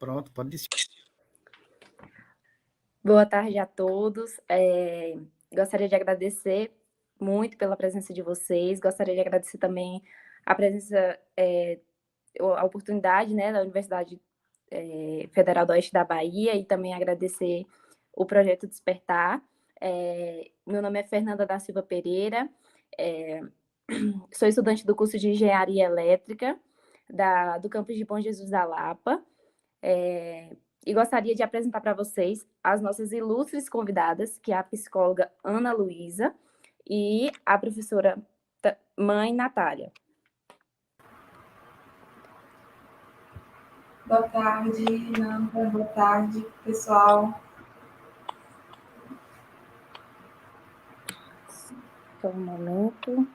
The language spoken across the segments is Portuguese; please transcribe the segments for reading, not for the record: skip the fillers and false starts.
Pronto, pode dizer. Boa tarde a todos. Gostaria de agradecer muito pela presença de vocês. Gostaria de agradecer também a presença, a oportunidade, né, da Universidade Federal do Oeste da Bahia e também agradecer o projeto Despertar. Meu nome é Fernanda da Silva Pereira, sou estudante do curso de Engenharia Elétrica do campus de Bom Jesus da Lapa. E gostaria de apresentar para vocês as nossas ilustres convidadas, que é a psicóloga Ana Luísa e a professora mãe Natália. Boa tarde, Nanda. Boa tarde, pessoal. Só um momento.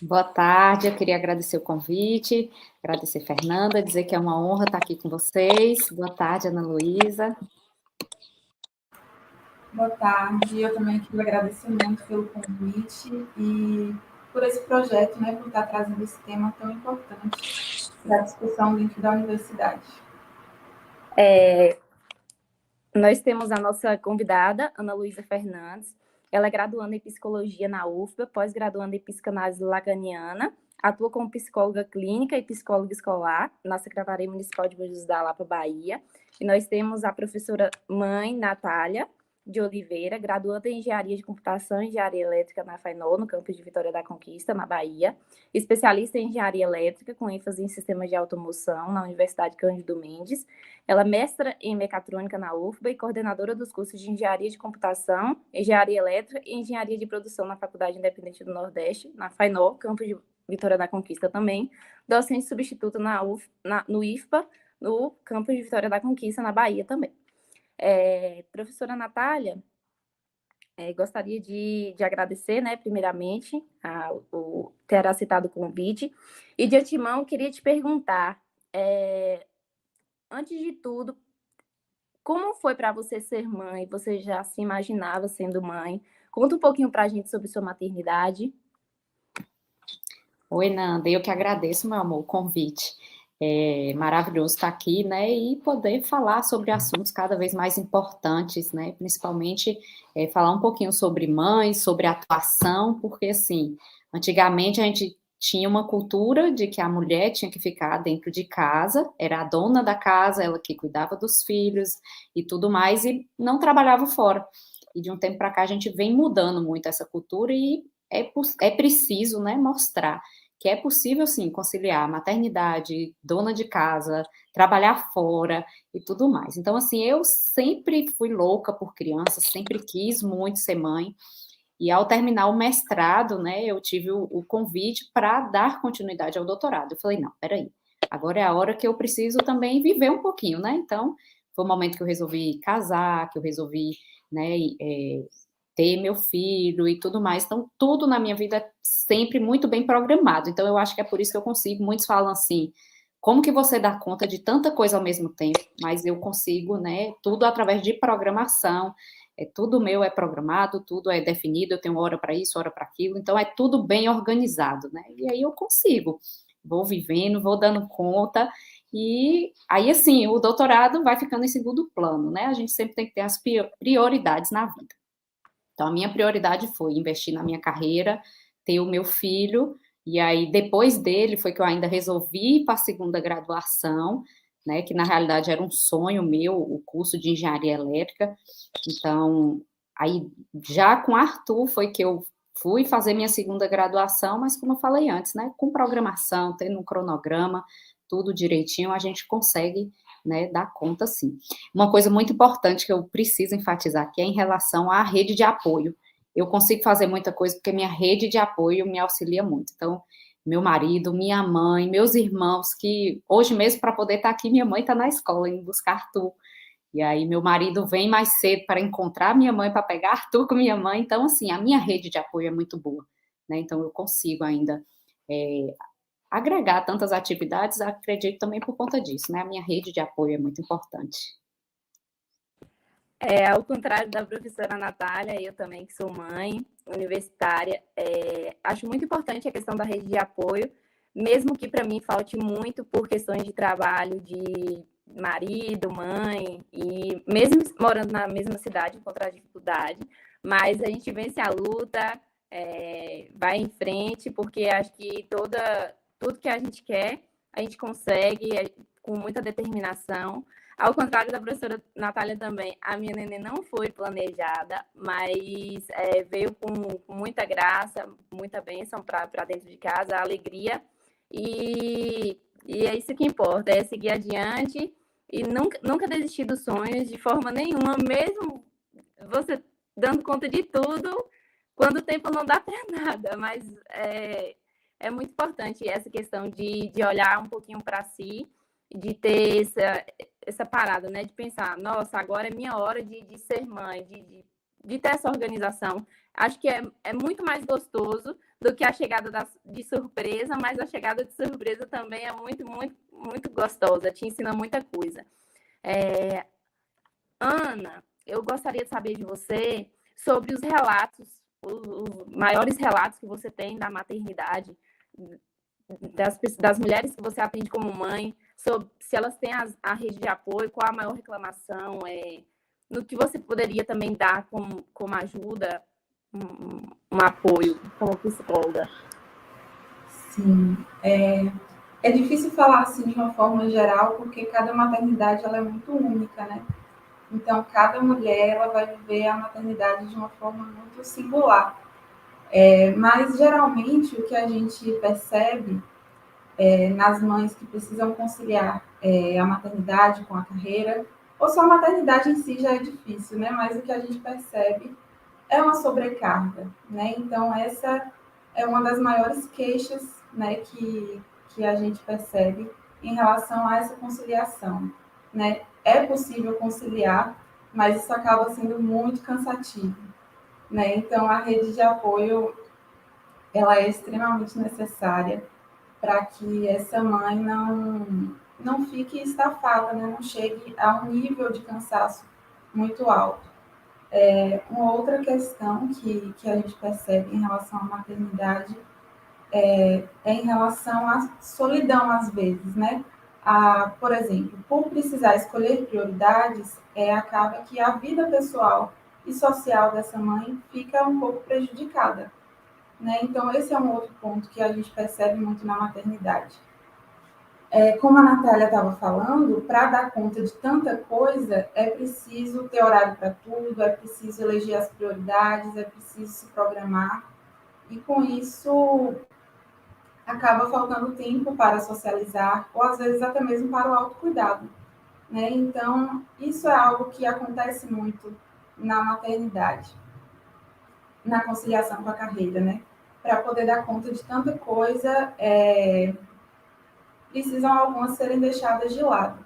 Boa tarde, eu queria agradecer o convite, agradecer Fernanda, dizer que é uma honra estar aqui com vocês. Boa tarde, Ana Luísa. Boa tarde, eu também queria agradecer muito pelo convite e por esse projeto, né, por estar trazendo esse tema tão importante da discussão dentro da universidade. Nós temos a nossa convidada, Ana Luísa Fernandes. Ela é graduanda em Psicologia na UFBA, pós-graduanda em Psicanálise Lacaniana, atua como psicóloga clínica e psicóloga escolar na Secretaria Municipal de Bom Jesus da Lapa, Bahia. E nós temos a professora mãe Natália de Oliveira, graduanda em Engenharia de Computação e Engenharia Elétrica na FAINOL, no campus de Vitória da Conquista, na Bahia. Especialista em Engenharia Elétrica, com ênfase em Sistemas de Automoção, na Universidade Cândido Mendes. Ela é mestra em Mecatrônica na UFBA e coordenadora dos cursos de Engenharia de Computação, Engenharia Elétrica e Engenharia de Produção na Faculdade Independente do Nordeste, na FAINOL, campus de Vitória da Conquista também. Docente substituta no IFPA, no campus de Vitória da Conquista, na Bahia também. Professora Natália, gostaria de agradecer, né, primeiramente, ter aceitado o convite. E de antemão, queria te perguntar, antes de tudo, como foi para você ser mãe? Você já se imaginava sendo mãe? Conta um pouquinho para a gente sobre sua maternidade. Oi, Nanda, eu que agradeço, meu amor, o convite. É maravilhoso estar aqui, né, e poder falar sobre assuntos cada vez mais importantes, né, principalmente falar um pouquinho sobre mães, sobre atuação, porque, assim, antigamente a gente tinha uma cultura de que a mulher tinha que ficar dentro de casa, era a dona da casa, ela que cuidava dos filhos e tudo mais, e não trabalhava fora. E de um tempo para cá a gente vem mudando muito essa cultura e é preciso, né, mostrar que é possível, sim, conciliar maternidade, dona de casa, trabalhar fora e tudo mais. Então, assim, eu sempre fui louca por crianças, sempre quis muito ser mãe, e ao terminar o mestrado, né, eu tive o convite para dar continuidade ao doutorado. Eu falei, não, peraí, agora é a hora que eu preciso também viver um pouquinho, né, então foi o momento que eu resolvi casar, que eu resolvi, né, ter meu filho e tudo mais. Então, tudo na minha vida é sempre muito bem programado. Então, eu acho que é por isso que eu consigo. Muitos falam assim, como que você dá conta de tanta coisa ao mesmo tempo? Mas eu consigo, né? Tudo através de programação. Tudo meu é programado, tudo é definido. Eu tenho hora para isso, hora para aquilo. Então, é tudo bem organizado, né? E aí eu consigo. Vou vivendo, vou dando conta. E aí, assim, o doutorado vai ficando em segundo plano, né? A gente sempre tem que ter as prioridades na vida. Então, a minha prioridade foi investir na minha carreira, ter o meu filho, e aí, depois dele, foi que eu ainda resolvi ir para a segunda graduação, né, que na realidade era um sonho meu, o curso de engenharia elétrica. Então, aí, já com Arthur, foi que eu fui fazer minha segunda graduação, mas como eu falei antes, né, com programação, tendo um cronograma, tudo direitinho, a gente consegue, né, dar conta sim. Uma coisa muito importante que eu preciso enfatizar aqui é em relação à rede de apoio. Eu consigo fazer muita coisa porque minha rede de apoio me auxilia muito. Então, meu marido, minha mãe, meus irmãos, que hoje mesmo, para poder estar aqui, minha mãe está na escola, indo buscar Arthur. E aí, meu marido vem mais cedo para encontrar minha mãe, para pegar Arthur com minha mãe. Então, assim, a minha rede de apoio é muito boa, né? Então, eu consigo ainda agregar tantas atividades, acredito também por conta disso, né? A minha rede de apoio é muito importante. Ao contrário da professora Natália, eu também, que sou mãe universitária, acho muito importante a questão da rede de apoio, mesmo que para mim falte muito por questões de trabalho, de marido, mãe, e mesmo morando na mesma cidade, encontrar dificuldade, mas a gente vence a luta, vai em frente, porque acho que tudo que a gente quer, a gente consegue com muita determinação. Ao contrário da professora Natália também, a minha neném não foi planejada, mas veio com muita graça, muita bênção para dentro de casa, alegria, e é isso que importa, é seguir adiante e nunca desistir dos sonhos de forma nenhuma, mesmo você dando conta de tudo, quando o tempo não dá para nada, mas é muito importante essa questão de olhar um pouquinho para si, de ter essa parada, né? De pensar, nossa, agora é minha hora de ser mãe, de ter essa organização. Acho que é muito mais gostoso do que a chegada de surpresa, mas a chegada de surpresa também é muito, muito, muito gostosa, te ensina muita coisa. Ana, eu gostaria de saber de você sobre os relatos, os maiores relatos que você tem da maternidade, das mulheres que você atende como mãe, sobre se elas têm a rede de apoio, qual a maior reclamação, no que você poderia também dar como ajuda, um apoio como psicóloga. Sim, é difícil falar assim de uma forma geral, porque cada maternidade ela é muito única, né? Então, cada mulher ela vai viver a maternidade de uma forma muito singular. Mas, geralmente, o que a gente percebe nas mães que precisam conciliar a maternidade com a carreira, ou só a maternidade em si já é difícil, né? Mas o que a gente percebe é uma sobrecarga, né? Então, essa é uma das maiores queixas, né, que a gente percebe em relação a essa conciliação, né? É possível conciliar, mas isso acaba sendo muito cansativo, né? Então, a rede de apoio, ela é extremamente necessária para que essa mãe não fique estafada, né? Não chegue a um nível de cansaço muito alto. Uma outra questão que a gente percebe em relação à maternidade é em relação à solidão, às vezes, né? Por exemplo, por precisar escolher prioridades, acaba que a vida pessoal e social dessa mãe fica um pouco prejudicada, né? Então, esse é um outro ponto que a gente percebe muito na maternidade. Como a Natália estava falando, para dar conta de tanta coisa, é preciso ter horário para tudo, é preciso eleger as prioridades, é preciso se programar. E com isso, acaba faltando tempo para socializar, ou às vezes até mesmo para o autocuidado, né? Então, isso é algo que acontece muito na maternidade, na conciliação com a carreira, né? Para poder dar conta de tanta coisa, precisam algumas serem deixadas de lado.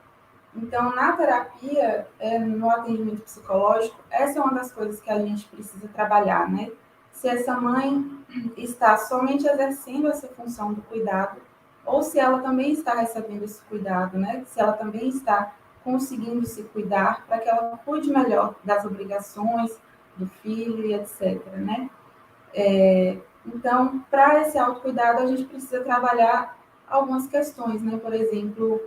Então, na terapia, no atendimento psicológico, essa é uma das coisas que a gente precisa trabalhar, né? Se essa mãe está somente exercendo essa função do cuidado, ou se ela também está recebendo esse cuidado, né? Se ela também está conseguindo se cuidar para que ela cuide melhor das obrigações do filho e etc, né? Então, para esse autocuidado, a gente precisa trabalhar algumas questões, né? Por exemplo,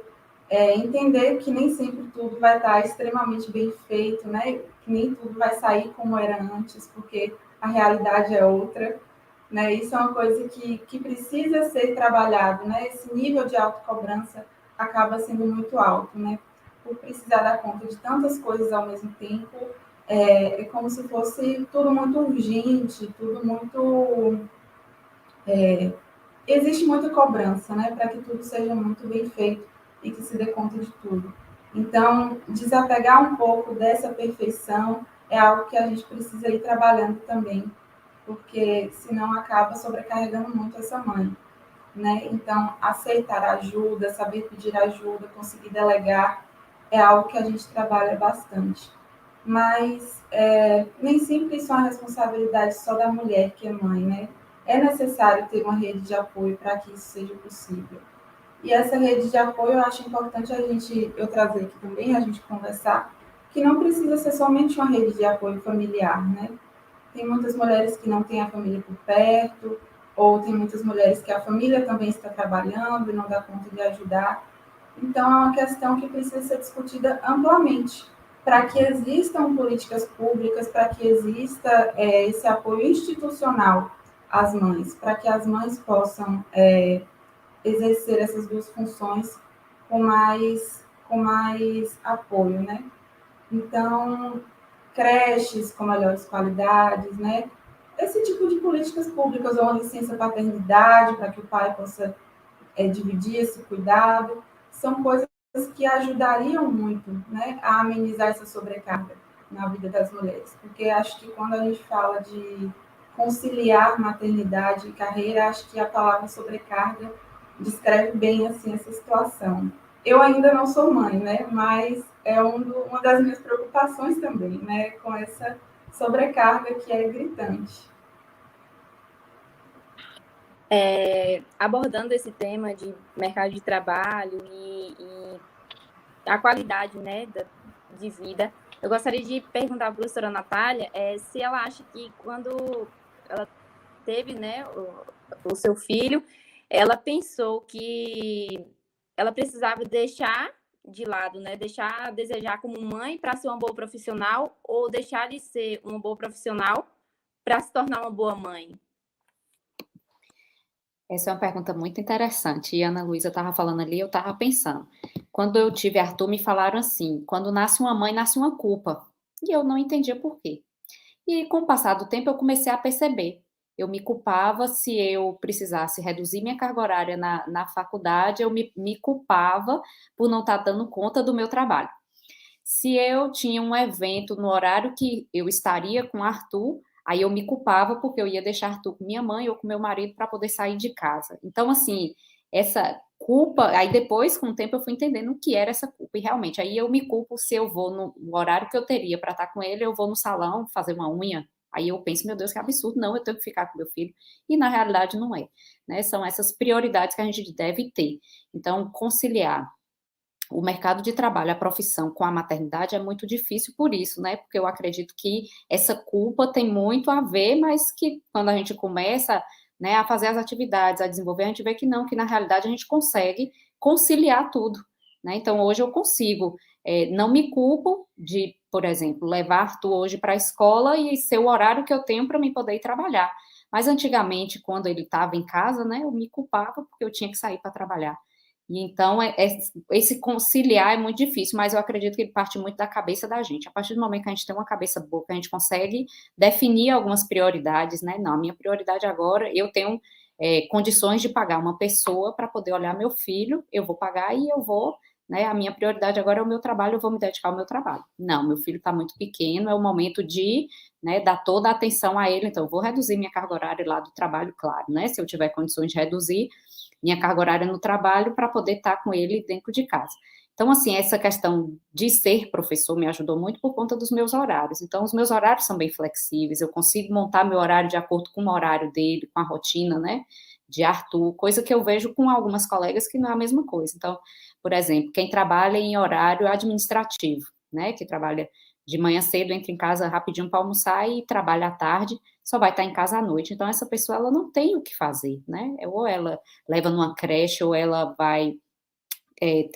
entender que nem sempre tudo vai estar extremamente bem feito, né? Que nem tudo vai sair como era antes, porque a realidade é outra, né? Isso é uma coisa que precisa ser trabalhado, né? Esse nível de autocobrança acaba sendo muito alto, né? Por precisar dar conta de tantas coisas ao mesmo tempo, é como se fosse tudo muito urgente, tudo muito... existe muita cobrança, né? Para que tudo seja muito bem feito e que se dê conta de tudo. Então, desapegar um pouco dessa perfeição é algo que a gente precisa ir trabalhando também, porque senão acaba sobrecarregando muito essa mãe, né? Então, aceitar ajuda, saber pedir ajuda, conseguir delegar, é algo que a gente trabalha bastante. Mas nem sempre isso é uma responsabilidade só da mulher que é mãe, né? É necessário ter uma rede de apoio para que isso seja possível. E essa rede de apoio, eu acho importante eu trazer aqui também, a gente conversar, que não precisa ser somente uma rede de apoio familiar, né? Tem muitas mulheres que não têm a família por perto, ou tem muitas mulheres que a família também está trabalhando e não dá conta de ajudar. Então, é uma questão que precisa ser discutida amplamente, para que existam políticas públicas, para que exista esse apoio institucional às mães, para que as mães possam exercer essas duas funções com mais apoio, né? Então, creches com melhores qualidades, né? Esse tipo de políticas públicas, ou uma licença paternidade, para que o pai possa dividir esse cuidado, são coisas que ajudariam muito, né, a amenizar essa sobrecarga na vida das mulheres. Porque acho que quando a gente fala de conciliar maternidade e carreira, acho que a palavra sobrecarga descreve bem assim essa situação. Eu ainda não sou mãe, né, mas é uma das minhas preocupações também, né, com essa sobrecarga que é gritante. Abordando esse tema de mercado de trabalho e a qualidade, né, de vida, eu gostaria de perguntar à professora Natália se ela acha que quando ela teve, né, o seu filho, ela pensou que ela precisava deixar de lado, né, deixar a desejar como mãe para ser uma boa profissional ou deixar de ser uma boa profissional para se tornar uma boa mãe. Essa é uma pergunta muito interessante. E a Ana Luísa estava falando ali, eu estava pensando. Quando eu tive Arthur, me falaram assim: quando nasce uma mãe, nasce uma culpa. E eu não entendia por quê. E com o passar do tempo, eu comecei a perceber. Eu me culpava se eu precisasse reduzir minha carga horária na faculdade, eu me culpava por não estar dando conta do meu trabalho. Se eu tinha um evento no horário que eu estaria com Arthur, aí eu me culpava porque eu ia deixar Arthur com minha mãe ou com meu marido para poder sair de casa. Então, assim, essa culpa, aí depois, com o tempo, eu fui entendendo o que era essa culpa. E realmente, aí eu me culpo se eu vou no horário que eu teria para estar com ele, eu vou no salão fazer uma unha. Aí eu penso, meu Deus, que absurdo, não, eu tenho que ficar com meu filho. E na realidade não é, né? São essas prioridades que a gente deve ter. Então, conciliar o mercado de trabalho, a profissão com a maternidade é muito difícil por isso, né? Porque eu acredito que essa culpa tem muito a ver, mas que quando a gente começa, né, a fazer as atividades, a desenvolver, a gente vê que não, que na realidade a gente consegue conciliar tudo, né? Então hoje eu consigo, não me culpo de, por exemplo, levar Arthur hoje para a escola e ser o horário que eu tenho para me poder ir trabalhar. Mas antigamente, quando ele estava em casa, né, eu me culpava porque eu tinha que sair para trabalhar. E então, esse conciliar é muito difícil, mas eu acredito que ele parte muito da cabeça da gente. A partir do momento que a gente tem uma cabeça boa, que a gente consegue definir algumas prioridades, né? Não, a minha prioridade agora, eu tenho condições de pagar uma pessoa para poder olhar meu filho, eu vou pagar e eu vou, né? A minha prioridade agora é o meu trabalho, eu vou me dedicar ao meu trabalho. Não, meu filho está muito pequeno, é o momento de, né, dar toda a atenção a ele, então eu vou reduzir minha carga horária lá do trabalho, claro, né? Se eu tiver condições de reduzir minha carga horária no trabalho para poder estar com ele dentro de casa. Então, assim, essa questão de ser professor me ajudou muito por conta dos meus horários. Então, os meus horários são bem flexíveis, eu consigo montar meu horário de acordo com o horário dele, com a rotina, né, de Arthur, coisa que eu vejo com algumas colegas que não é a mesma coisa. Então, por exemplo, quem trabalha em horário administrativo, né, que trabalha de manhã cedo, entra em casa rapidinho para almoçar e trabalha à tarde, só vai estar em casa à noite. Então, essa pessoa, ela não tem o que fazer, né? Ou ela leva numa creche, ou ela vai,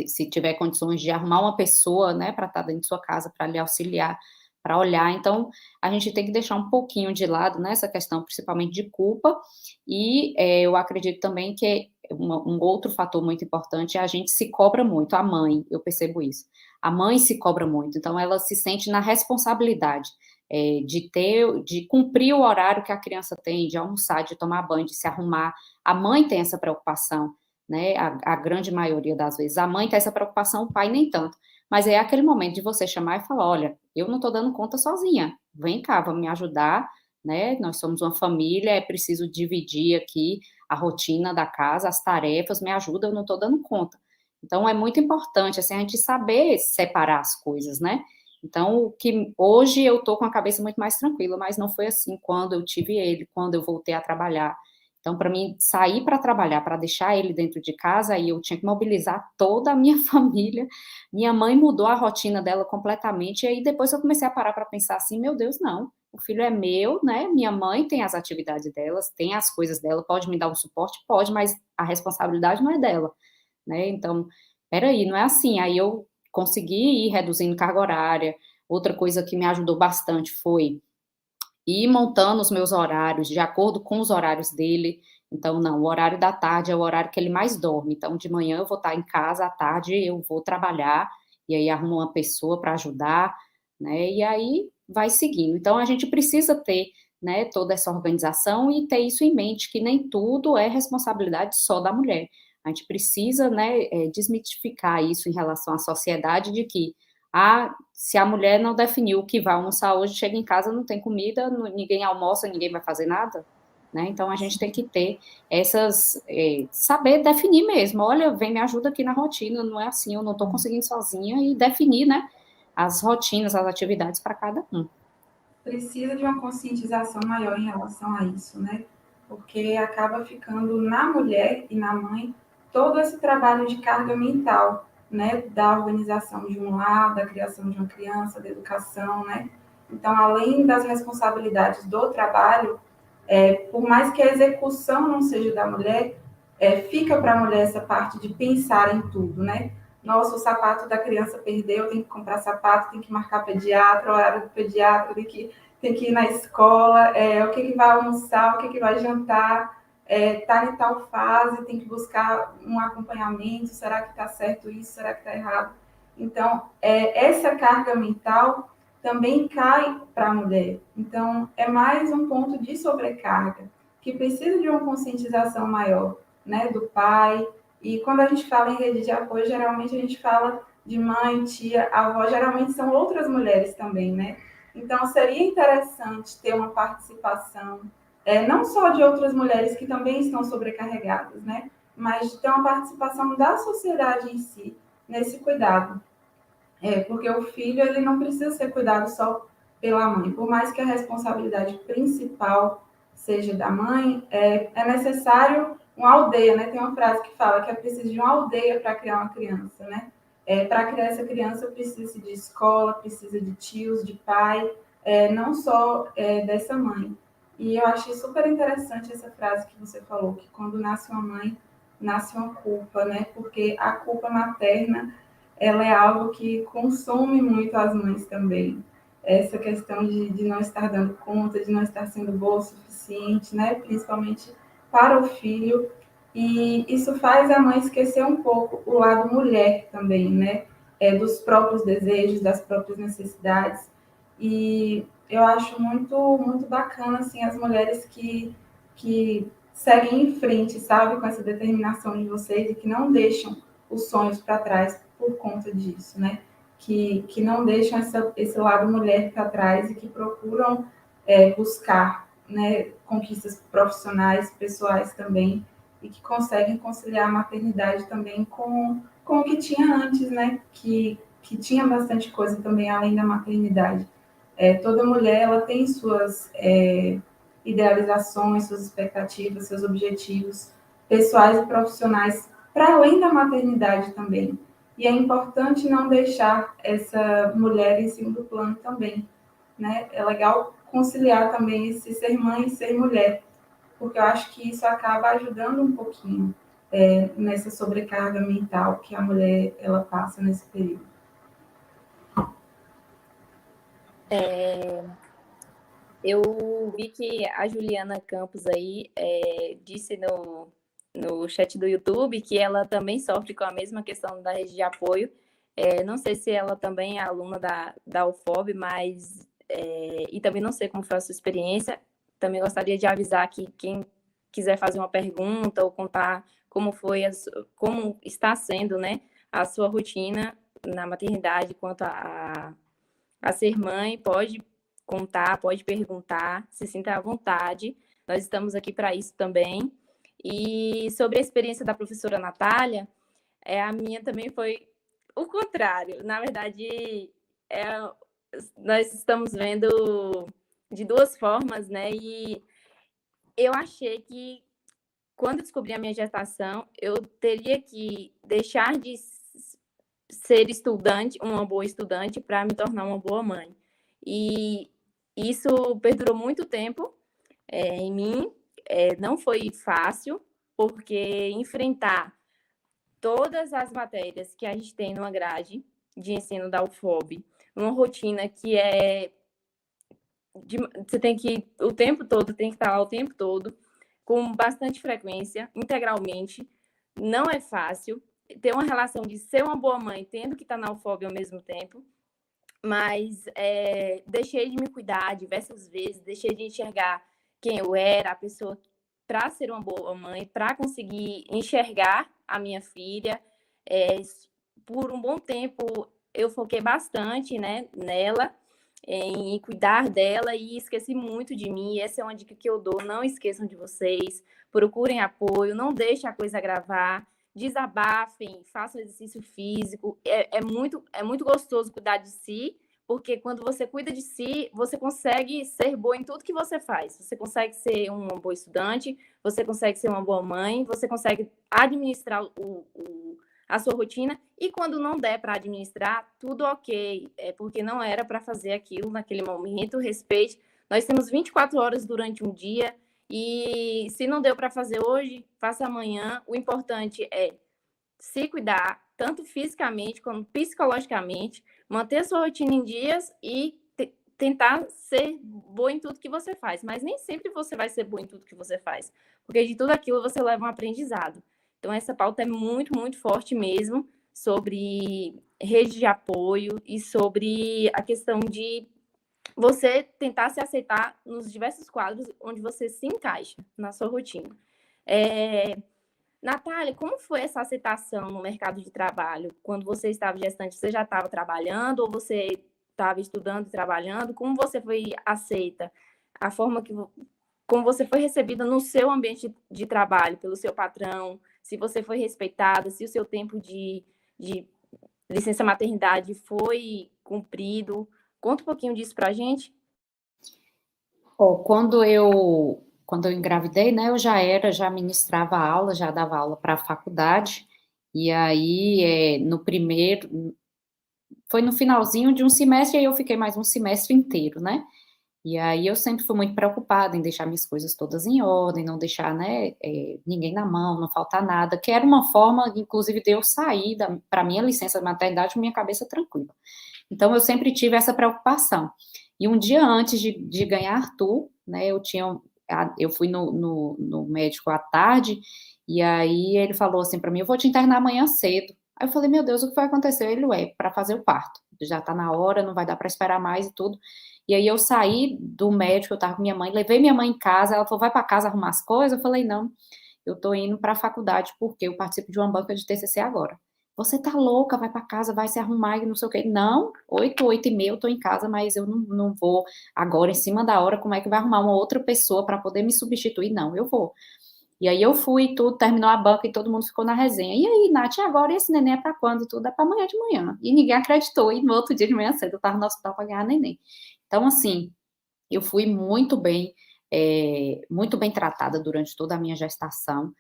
se tiver condições de arrumar uma pessoa, né, para estar dentro de sua casa, para lhe auxiliar, para olhar. Então, a gente tem que deixar um pouquinho de lado, né, essa questão, principalmente de culpa, e eu acredito também que um outro fator muito importante é a gente se cobra muito, a mãe, eu percebo isso. A mãe se cobra muito, então ela se sente na responsabilidade de cumprir o horário que a criança tem, de almoçar, de tomar banho, de se arrumar. A mãe tem essa preocupação, né? A grande maioria das vezes. A mãe tem essa preocupação, o pai nem tanto. Mas é aquele momento de você chamar e falar: olha, eu não estou dando conta sozinha, vem cá, vamos me ajudar, né? Nós somos uma família, é preciso dividir aqui a rotina da casa, as tarefas, me ajuda, eu não estou dando conta. Então, é muito importante, assim, a gente saber separar as coisas, né? Então, o que hoje eu estou com a cabeça muito mais tranquila, mas não foi assim quando eu tive ele, quando eu voltei a trabalhar. Então, para mim, sair para trabalhar, para deixar ele dentro de casa, aí eu tinha que mobilizar toda a minha família. Minha mãe mudou a rotina dela completamente, e aí depois eu comecei a parar para pensar assim, meu Deus, não, o filho é meu, né? Minha mãe tem as atividades delas, tem as coisas dela, pode me dar um suporte? Pode, mas a responsabilidade não é dela, né? Então, peraí, não é assim. Aí eu consegui ir reduzindo carga horária. Outra coisa que me ajudou bastante foi ir montando os meus horários de acordo com os horários dele. Então, não, o horário da tarde é o horário que ele mais dorme. Então, de manhã eu vou estar em casa, à tarde eu vou trabalhar, e aí arrumo uma pessoa para ajudar, né? E aí vai seguindo. Então, a gente precisa ter, né, toda essa organização e ter isso em mente, que nem tudo é responsabilidade só da mulher. A gente precisa, né, desmitificar isso em relação à sociedade de que se a mulher não definiu o que vai almoçar hoje, chega em casa, não tem comida, ninguém almoça, ninguém vai fazer nada, né? Então, a gente tem que ter saber definir mesmo. Olha, vem, me ajuda aqui na rotina, não é assim, eu não estou conseguindo sozinha, e definir, né, as rotinas, as atividades para cada um. Precisa de uma conscientização maior em relação a isso, né? Porque acaba ficando na mulher e na mãe todo esse trabalho de carga mental, né? Da organização de um lar, da criação de uma criança, da educação, né? Então, além das responsabilidades do trabalho, por mais que a execução não seja da mulher, fica para a mulher essa parte de pensar em tudo, né? Nossa, o sapato da criança perdeu, tem que comprar sapato, tem que marcar pediatra, horário do pediatra, tem que ir na escola, o que vai almoçar, o que vai jantar, tá em tal fase, tem que buscar um acompanhamento, será que está certo isso, será que está errado? Então, essa carga mental também cai para a mulher. Então, é mais um ponto de sobrecarga, que precisa de uma conscientização maior, né, do pai. E quando a gente fala em rede de apoio, geralmente a gente fala de mãe, tia, avó, geralmente são outras mulheres também, né? Então, seria interessante ter uma participação, não só de outras mulheres que também estão sobrecarregadas, né? Mas de ter uma participação da sociedade em si nesse cuidado. Porque o filho ele não precisa ser cuidado só pela mãe. Por mais que a responsabilidade principal seja da mãe, é necessário uma aldeia, né? Tem uma frase que fala que é preciso de uma aldeia para criar uma criança, né? Para criar essa criança precisa de escola, precisa de tios, de pai, não só dessa mãe. E eu achei super interessante essa frase que você falou, que quando nasce uma mãe, nasce uma culpa, né? Porque a culpa materna ela é algo que consome muito as mães também. Essa questão de não estar dando conta, de não estar sendo boa o suficiente, né? Principalmente para o filho. E isso faz a mãe esquecer um pouco o lado mulher também, né? Dos próprios desejos, das próprias necessidades. E eu acho muito, muito bacana, assim, as mulheres que seguem em frente, sabe? Com essa determinação de vocês e que não deixam os sonhos para trás por conta disso, né? Que não deixam esse lado mulher para trás e que procuram buscar, né, conquistas profissionais, pessoais também, e que conseguem conciliar a maternidade também com o que tinha antes, né? Que tinha bastante coisa também além da maternidade. Toda mulher ela tem suas idealizações, suas expectativas, seus objetivos pessoais e profissionais para além da maternidade também. E é importante não deixar essa mulher em segundo plano também, né? É legal conciliar também esse ser mãe e ser mulher, porque eu acho que isso acaba ajudando um pouquinho nessa sobrecarga mental que a mulher ela passa nesse período. Eu vi que a Juliana Campos aí disse no chat do YouTube que ela também sofre com a mesma questão da rede de apoio. Não sei se ela também é aluna da UFOB, mas e também não sei como foi a sua experiência. Também gostaria de avisar que quem quiser fazer uma pergunta ou contar como foi, como está sendo, né, a sua rotina na maternidade quanto a ser mãe, pode contar, pode perguntar, se sinta à vontade. Nós estamos aqui para isso também. E sobre a experiência da professora Natália, a minha também foi o contrário. Na verdade, nós estamos vendo de duas formas, né? E eu achei que quando descobri a minha gestação, eu teria que deixar de ser estudante, uma boa estudante, para me tornar uma boa mãe. E isso perdurou muito tempo em mim. Não foi fácil, porque enfrentar todas as matérias que a gente tem numa grade de ensino da UFOB, uma rotina que você tem que o tempo todo, tem que estar lá o tempo todo, com bastante frequência, integralmente, não é fácil. Ter uma relação de ser uma boa mãe, tendo que estar na UFOB ao mesmo tempo, mas deixei de me cuidar diversas vezes, deixei de enxergar quem eu era, a pessoa para ser uma boa mãe, para conseguir enxergar a minha filha. Por um bom tempo, eu foquei bastante, né, nela, em cuidar dela e esqueci muito de mim. Essa é uma dica que eu dou, não esqueçam de vocês, procurem apoio, não deixem a coisa agravar, desabafem, façam exercício físico. É muito gostoso cuidar de si, porque quando você cuida de si, você consegue ser boa em tudo que você faz. Você consegue ser uma boa estudante, você consegue ser uma boa mãe, você consegue administrar a sua rotina, e quando não der para administrar, tudo ok, porque não era para fazer aquilo naquele momento, respeite. Nós temos 24 horas durante um dia, e se não deu para fazer hoje, faça amanhã. O importante é se cuidar, tanto fisicamente como psicologicamente, manter a sua rotina em dias e tentar ser boa em tudo que você faz. Mas nem sempre você vai ser boa em tudo que você faz, porque de tudo aquilo você leva um aprendizado. Então, essa pauta é muito, muito forte mesmo, sobre rede de apoio e sobre a questão de você tentar se aceitar nos diversos quadros onde você se encaixa na sua rotina. Natália, como foi essa aceitação no mercado de trabalho? Quando você estava gestante, você já estava trabalhando ou você estava estudando e trabalhando? Como você foi aceita? A forma como você foi recebida no seu ambiente de trabalho, pelo seu patrão, se você foi respeitada, se o seu tempo de licença maternidade foi cumprido. Conta um pouquinho disso para a gente. Quando eu engravidei, né, já ministrava aula, já dava aula para a faculdade, e aí, foi no finalzinho de um semestre, e aí eu fiquei mais um semestre inteiro, né, e aí eu sempre fui muito preocupada em deixar minhas coisas todas em ordem, não deixar, né, ninguém na mão, não faltar nada, que era uma forma, inclusive, de eu sair para minha licença de maternidade com minha cabeça tranquila. Então, eu sempre tive essa preocupação. E um dia antes de ganhar Arthur, né, eu fui no médico à tarde, e aí ele falou assim para mim, eu vou te internar amanhã cedo. Aí eu falei, meu Deus, o que vai acontecer? Ele, para fazer o parto. Já tá na hora, não vai dar para esperar mais e tudo. E aí eu saí do médico, eu tava com minha mãe, levei minha mãe em casa, ela falou, vai para casa arrumar as coisas? Eu falei, não, eu tô indo para a faculdade porque eu participo de uma banca de TCC agora. Você tá louca, vai para casa, vai se arrumar e não sei o quê. Não, 8h, 8h30 eu tô em casa, mas eu não vou agora, em cima da hora, como é que vai arrumar uma outra pessoa para poder me substituir? Não, eu vou. E aí eu fui, tudo, terminou a banca e todo mundo ficou na resenha. E aí, Nath, agora esse neném é para quando? Tudo é para amanhã de manhã. E ninguém acreditou, e no outro dia de manhã cedo eu tava no hospital para ganhar neném. Então, assim, eu fui muito bem tratada durante toda a minha gestação.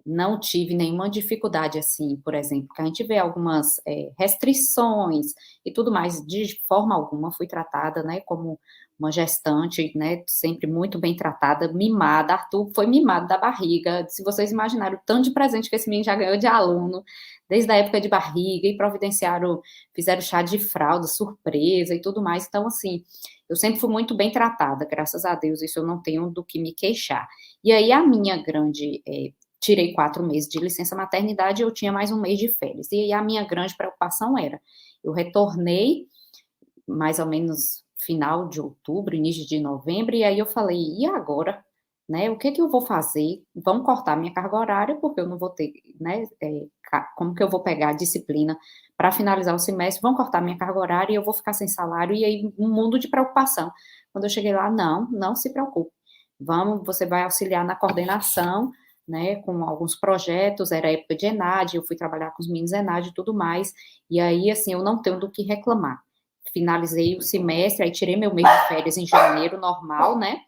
Não tive nenhuma dificuldade, assim, por exemplo, que a gente vê algumas restrições e tudo mais, de forma alguma fui tratada, né, como uma gestante, né, sempre muito bem tratada, mimada. Arthur foi mimado da barriga. Se vocês imaginarem o tanto de presente que esse menino já ganhou de aluno, desde a época de barriga, e fizeram chá de fralda, surpresa e tudo mais. Então, assim, eu sempre fui muito bem tratada, graças a Deus, isso eu não tenho do que me queixar. E aí, tirei 4 meses de licença maternidade e eu tinha mais um mês de férias. E aí a minha grande preocupação era, eu retornei mais ou menos final de outubro, início de novembro, e aí eu falei, e agora? Né, o que que eu vou fazer? Vão cortar minha carga horária, porque eu não vou ter, né, como que eu vou pegar a disciplina para finalizar o semestre? Vão cortar minha carga horária e eu vou ficar sem salário, e aí um mundo de preocupação. Quando eu cheguei lá, não se preocupe. Você vai auxiliar na coordenação, né, com alguns projetos, era época de ENAD, eu fui trabalhar com os meninos ENAD e tudo mais, e aí, assim, eu não tenho do que reclamar. Finalizei o semestre, aí tirei meu mês de férias em janeiro, normal, né,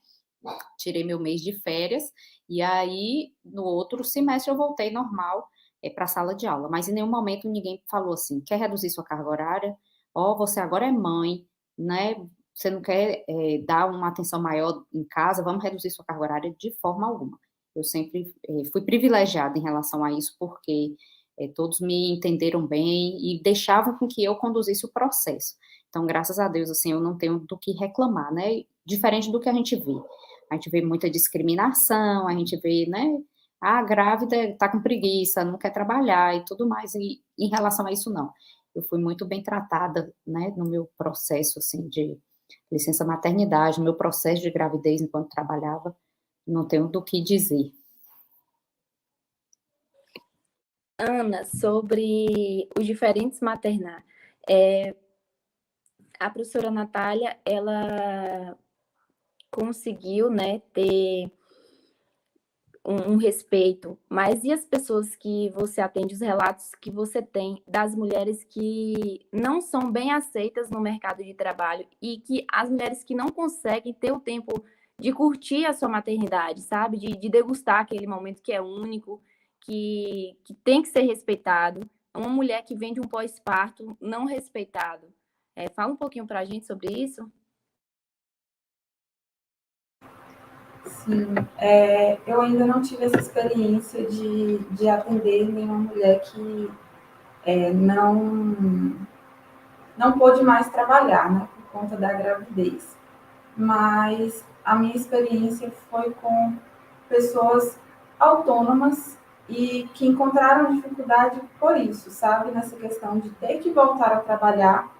tirei meu mês de férias, e aí, no outro semestre, eu voltei normal para a sala de aula, mas em nenhum momento ninguém falou assim, quer reduzir sua carga horária? Ó, você agora é mãe, né, você não quer dar uma atenção maior em casa, vamos reduzir sua carga horária de forma alguma. Eu sempre fui privilegiada em relação a isso, porque todos me entenderam bem e deixavam com que eu conduzisse o processo. Então, graças a Deus, assim, eu não tenho do que reclamar, né? Diferente do que a gente vê. A gente vê muita discriminação, a gente vê, né? A grávida está com preguiça, não quer trabalhar e tudo mais. E em relação a isso, não. Eu fui muito bem tratada, né? No meu processo, assim, de licença maternidade, no meu processo de gravidez enquanto trabalhava, não tenho do que dizer. Ana, sobre os diferentes maternar. A professora Natália, ela conseguiu, né, ter um respeito, mas e as pessoas que você atende, os relatos que você tem das mulheres que não são bem aceitas no mercado de trabalho e que as mulheres que não conseguem ter o tempo de curtir a sua maternidade, sabe? De degustar aquele momento que é único, que tem que ser respeitado. Uma mulher que vem de um pós-parto não respeitado. Fala um pouquinho para a gente sobre isso. Sim, eu ainda não tive essa experiência de atender nenhuma mulher que não pôde mais trabalhar, né, por conta da gravidez. Mas a minha experiência foi com pessoas autônomas e que encontraram dificuldade por isso, sabe? Nessa questão de ter que voltar a trabalhar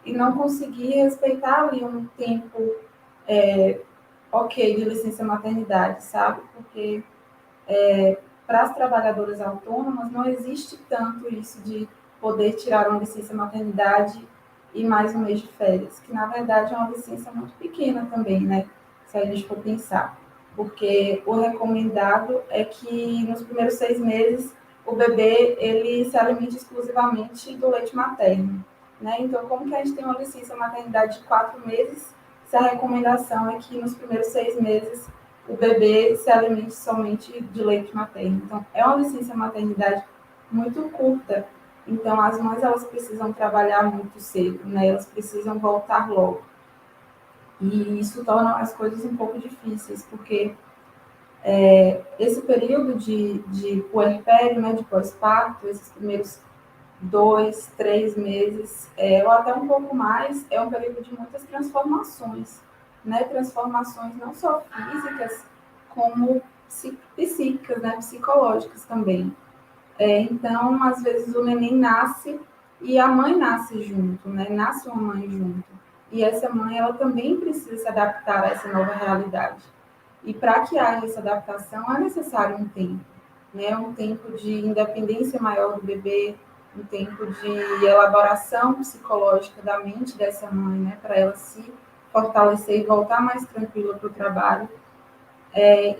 e não conseguir respeitar ali um tempo ok de licença maternidade, sabe? Porque para as trabalhadoras autônomas não existe tanto isso de poder tirar uma licença maternidade e mais um mês de férias, que na verdade é uma licença muito pequena também, né? Se a gente for pensar. Porque o recomendado é que nos primeiros 6 meses o bebê ele se alimente exclusivamente do leite materno, né? Então, como que a gente tem uma licença maternidade de 4 meses, se a recomendação é que nos primeiros 6 meses o bebê se alimente somente de leite materno. Então, é uma licença maternidade muito curta. Então, as mães elas precisam trabalhar muito cedo, né? Elas precisam voltar logo. E isso torna as coisas um pouco difíceis, porque esse período de puerpério, né, de pós-parto, esses primeiros 2, 3 meses, ou até um pouco mais, é um período de muitas transformações, né? Transformações não só físicas, como psíquicas, né? Psicológicas também. Então, às vezes o neném nasce e a mãe nasce junto, né? Nasce uma mãe junto. E essa mãe, ela também precisa se adaptar a essa nova realidade. E para que haja essa adaptação, é necessário um tempo, né? Um tempo de independência maior do bebê, um tempo de elaboração psicológica da mente dessa mãe, né? Para ela se fortalecer e voltar mais tranquila para o trabalho.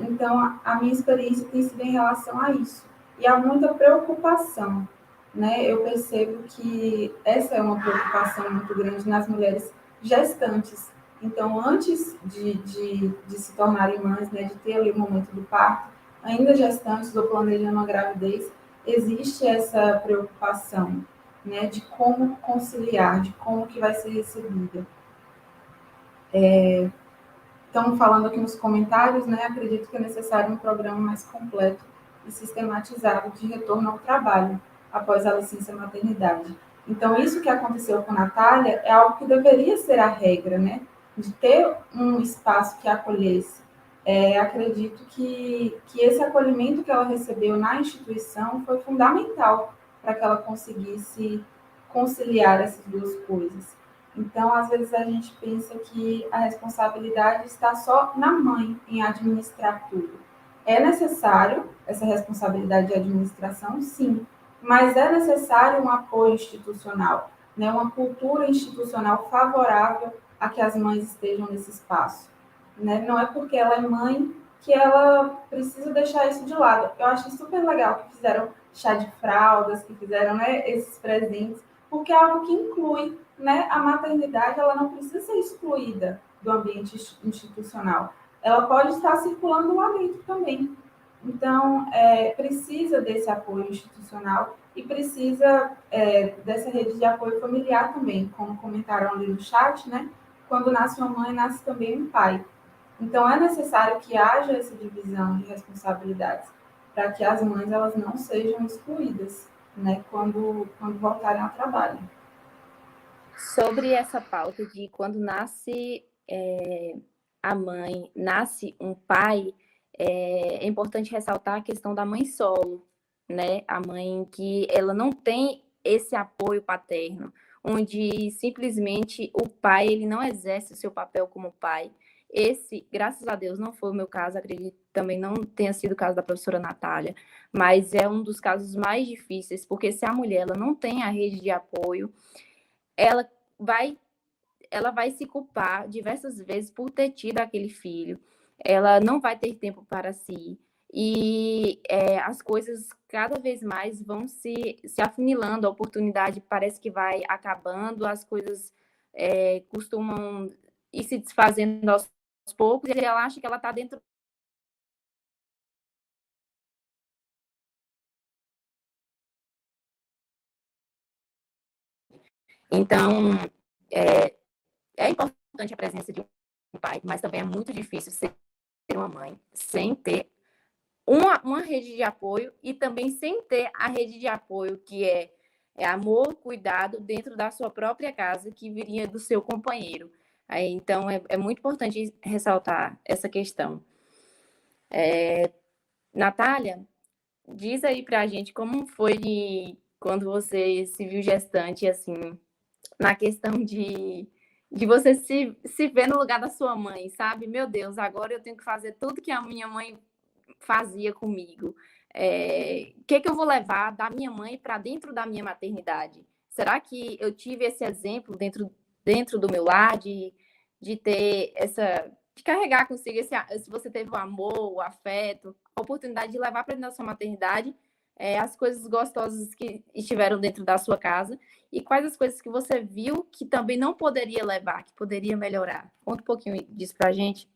Então, a minha experiência tem sido em relação a isso. E há muita preocupação, né? Eu percebo que essa é uma preocupação muito grande nas mulheres gestantes. Então, antes de se tornarem mães, né, de ter ali o momento do parto, ainda gestantes ou planejando a gravidez, existe essa preocupação, né, de como conciliar, de como que vai ser recebida. Estão falando aqui nos comentários, né? Acredito que é necessário um programa mais completo e sistematizado de retorno ao trabalho após a licença maternidade. Então, isso que aconteceu com a Natália é algo que deveria ser a regra, né? De ter um espaço que a acolhesse. Acredito que esse acolhimento que ela recebeu na instituição foi fundamental para que ela conseguisse conciliar essas duas coisas. Então, às vezes, a gente pensa que a responsabilidade está só na mãe em administrar tudo. É necessário essa responsabilidade de administração, sim, mas é necessário um apoio institucional, né? Uma cultura institucional favorável a que as mães estejam nesse espaço. Né? Não é porque ela é mãe que ela precisa deixar isso de lado. Eu achei super legal que fizeram chá de fraldas, que fizeram, né, esses presentes, porque é algo que inclui, né, a maternidade, ela não precisa ser excluída do ambiente institucional. Ela pode estar circulando lá dentro também. Então, precisa desse apoio institucional e precisa dessa rede de apoio familiar também, como comentaram ali no chat, né? quando nasce uma mãe, nasce também um pai. Então, é necessário que haja essa divisão de responsabilidades, para que as mães elas não sejam excluídas, né, quando voltarem ao trabalho. Sobre essa pauta de quando nasce a mãe, nasce um pai, é importante ressaltar a questão da mãe solo, né? A mãe que ela não tem esse apoio paterno, onde simplesmente o pai ele não exerce o seu papel como pai. Esse, graças a Deus, não foi o meu caso, acredito que também não tenha sido o caso da professora Natália, mas é um dos casos mais difíceis, porque se a mulher ela não tem a rede de apoio, ela vai ela vai se culpar diversas vezes por ter tido aquele filho. Ela não vai ter tempo para si. E as coisas cada vez mais vão se afunilando, a oportunidade parece que vai acabando, as coisas costumam ir se desfazendo aos poucos, e ela acha que ela está dentro. Então, é importante a presença de um pai, mas também é muito difícil ser uma mãe sem ter uma rede de apoio e também sem ter a rede de apoio que é amor, cuidado dentro da sua própria casa, que viria do seu companheiro. Então, é muito importante ressaltar essa questão. Natália, diz aí pra gente como foi quando você se viu gestante, assim, na questão de você se ver no lugar da sua mãe, sabe? Meu Deus, agora eu tenho que fazer tudo que a minha mãe fazia comigo. O que eu vou levar da minha mãe para dentro da minha maternidade? Será que eu tive esse exemplo dentro do meu lar de ter de carregar consigo se você teve o amor, o afeto, a oportunidade de levar para dentro da sua maternidade as coisas gostosas que estiveram dentro da sua casa e quais as coisas que você viu que também não poderia levar, que poderia melhorar? Conta um pouquinho disso para a gente.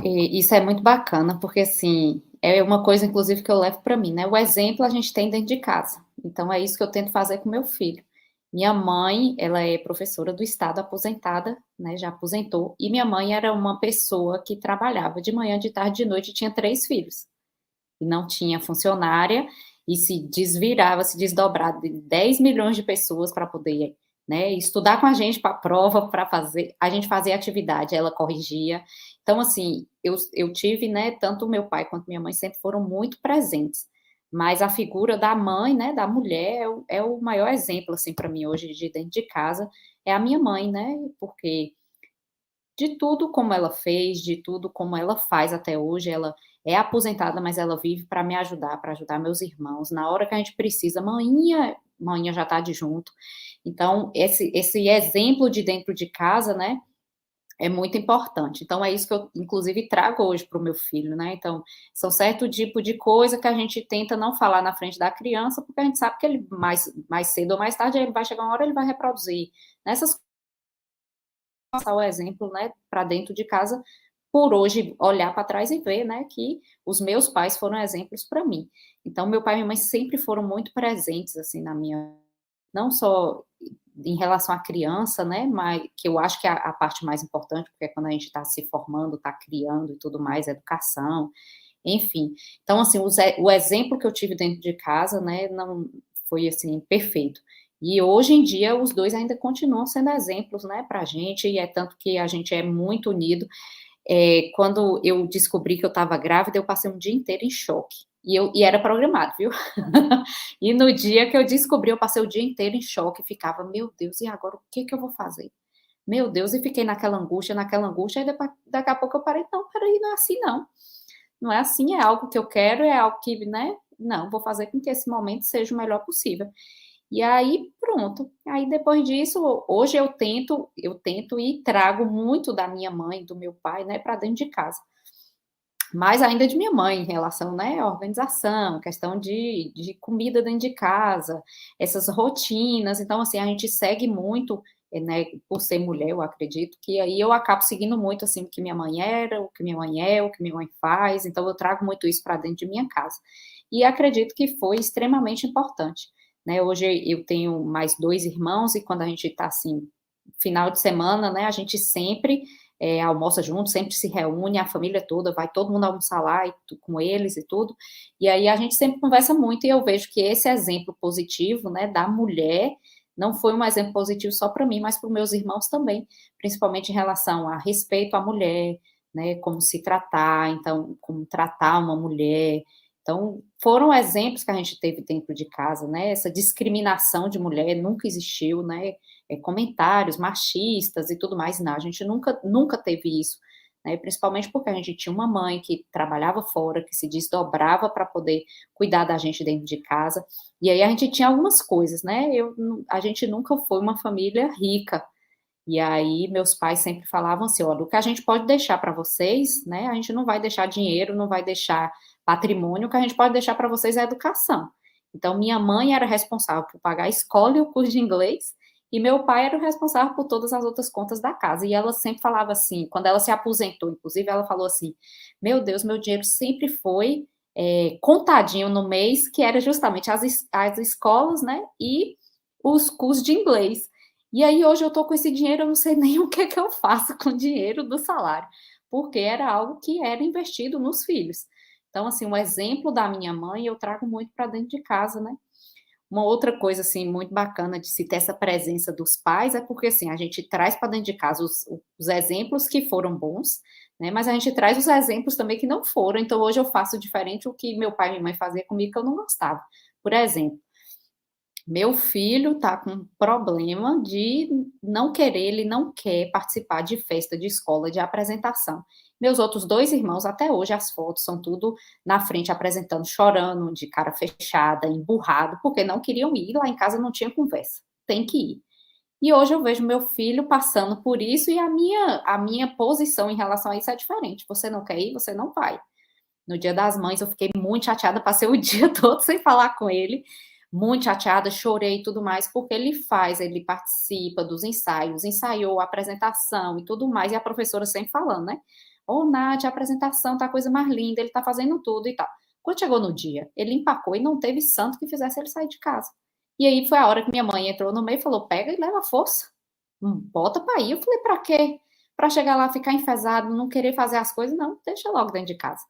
E isso é muito bacana, porque, assim, é uma coisa, inclusive, que eu levo para mim, né? O exemplo a gente tem dentro de casa. Então, é isso que eu tento fazer com meu filho. Minha mãe, ela é professora do estado, aposentada, né? Já aposentou. E minha mãe era uma pessoa que trabalhava de manhã, de tarde, de noite, e tinha 3 filhos. E não tinha funcionária, e se desvirava, se desdobrava de 10 milhões de pessoas para poder, né, estudar com a gente para a prova, para fazer, a gente fazia atividade, ela corrigia. Então, assim, eu tive, né, tanto meu pai quanto minha mãe sempre foram muito presentes, mas a figura da mãe, né, da mulher, é o maior exemplo, assim, para mim hoje, de dentro de casa, é a minha mãe, né, porque de tudo como ela fez, de tudo como ela faz até hoje. Ela é aposentada, mas ela vive para me ajudar, para ajudar meus irmãos. Na hora que a gente precisa, manhã já está de junto. Então, esse exemplo de dentro de casa, né, é muito importante. Então, é isso que eu, inclusive, trago hoje para o meu filho, né? Então, são certo tipo de coisa que a gente tenta não falar na frente da criança, porque a gente sabe que ele, mais cedo ou mais tarde, ele vai chegar uma hora, ele vai reproduzir. Nessas passar o exemplo, né, para dentro de casa, por hoje olhar para trás e ver, né, que os meus pais foram exemplos para mim. Então, meu pai e minha mãe sempre foram muito presentes, assim, na minha, não só em relação à criança, né, mas que eu acho que é a parte mais importante, porque é quando a gente está se formando, está criando e tudo mais, educação, enfim. Então, assim, o exemplo que eu tive dentro de casa, né, não foi, assim, perfeito. E hoje em dia os dois ainda continuam sendo exemplos, né, pra gente, e é tanto que a gente é muito unido. Quando eu descobri que eu estava grávida, eu passei um dia inteiro em choque. E era programado, viu? E no dia que eu descobri, eu passei o dia inteiro em choque, ficava, meu Deus, e agora o que que eu vou fazer? Meu Deus, e fiquei naquela angústia, e depois, daqui a pouco eu parei, não, peraí, não é assim não. Não é assim, é algo que eu quero, é algo que, né, não, vou fazer com que esse momento seja o melhor possível. E aí, pronto. Aí depois disso, hoje eu tento e trago muito da minha mãe, do meu pai, né, para dentro de casa. Mais ainda de minha mãe, em relação, né, à organização, questão de comida dentro de casa, essas rotinas. Então, assim, a gente segue muito, né, por ser mulher, eu acredito, que aí eu acabo seguindo muito, assim, o que minha mãe era, o que minha mãe é, o que minha mãe faz. Então, eu trago muito isso para dentro de minha casa. E acredito que foi extremamente importante, né? Hoje eu tenho mais 2 irmãos, e quando a gente está, assim, final de semana, né, a gente sempre almoça junto, sempre se reúne, a família toda, vai todo mundo almoçar lá com eles e tudo, e aí a gente sempre conversa muito, e eu vejo que esse exemplo positivo, né, da mulher, não foi um exemplo positivo só para mim, mas para os meus irmãos também, principalmente em relação a respeito à mulher, né, como se tratar, então, como tratar uma mulher. Então, foram exemplos que a gente teve dentro de casa, né, essa discriminação de mulher nunca existiu, né, comentários machistas e tudo mais, não, a gente nunca teve isso, né, principalmente porque a gente tinha uma mãe que trabalhava fora, que se desdobrava para poder cuidar da gente dentro de casa, e aí a gente tinha algumas coisas, né, a gente nunca foi uma família rica, e aí meus pais sempre falavam assim, olha, o que a gente pode deixar para vocês, né, a gente não vai deixar dinheiro, não vai deixar patrimônio, o que a gente pode deixar para vocês é educação. Então, minha mãe era responsável por pagar a escola e o curso de inglês, e meu pai era o responsável por todas as outras contas da casa. E ela sempre falava assim, quando ela se aposentou, inclusive, ela falou assim, meu Deus, meu dinheiro sempre foi contadinho no mês, que era justamente as escolas, né, e os cursos de inglês. E aí, hoje eu tô com esse dinheiro, eu não sei nem o que é que eu faço com o dinheiro do salário, porque era algo que era investido nos filhos. Então, assim, um exemplo da minha mãe eu trago muito para dentro de casa, né? Uma outra coisa, assim, muito bacana de se ter essa presença dos pais é porque, assim, a gente traz para dentro de casa os exemplos que foram bons, né? Mas a gente traz os exemplos também que não foram. Então, hoje eu faço diferente o que meu pai e minha mãe faziam comigo que eu não gostava. Por exemplo, meu filho tá com problema de não querer, ele não quer participar de festa de escola, de apresentação. Meus outros 2 irmãos, até hoje, as fotos são tudo na frente, apresentando, chorando, de cara fechada, emburrado, porque não queriam ir, lá em casa não tinha conversa, tem que ir. E hoje eu vejo meu filho passando por isso e a minha posição em relação a isso é diferente. Você não quer ir, você não vai. No Dia das Mães eu fiquei muito chateada, passei o dia todo sem falar com ele, muito chateada, chorei e tudo mais, porque ele participa dos ensaios, ensaiou a apresentação e tudo mais, e a professora sempre falando, né? Ô, Nádia, a apresentação tá a coisa mais linda, ele tá fazendo tudo e tal. Quando chegou no dia, ele empacou e não teve santo que fizesse ele sair de casa. E aí foi a hora que minha mãe entrou no meio e falou: pega e leva força, bota pra ir. Eu falei: pra quê? Pra chegar lá, ficar enfesado, não querer fazer as coisas? Não, deixa logo dentro de casa.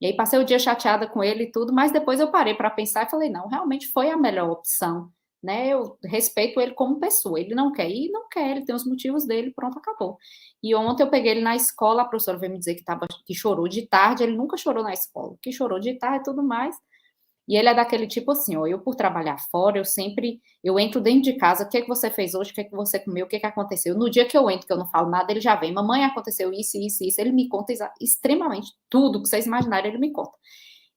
E aí passei o dia chateada com ele e tudo, mas depois eu parei para pensar e falei, não, realmente foi a melhor opção, né? Eu respeito ele como pessoa. Ele não quer ir, não quer, ele tem os motivos dele, pronto, acabou. E ontem eu peguei ele na escola, a professora veio me dizer que chorou de tarde, ele nunca chorou na escola, que chorou de tarde e tudo mais. E ele é daquele tipo assim, ó, eu por trabalhar fora, eu entro dentro de casa, o que é que você fez hoje, o que é que você comeu, o que é que aconteceu. No dia que eu entro, que eu não falo nada, ele já vem, mamãe, aconteceu isso, isso, isso. Ele me conta extremamente tudo que vocês imaginarem, ele me conta.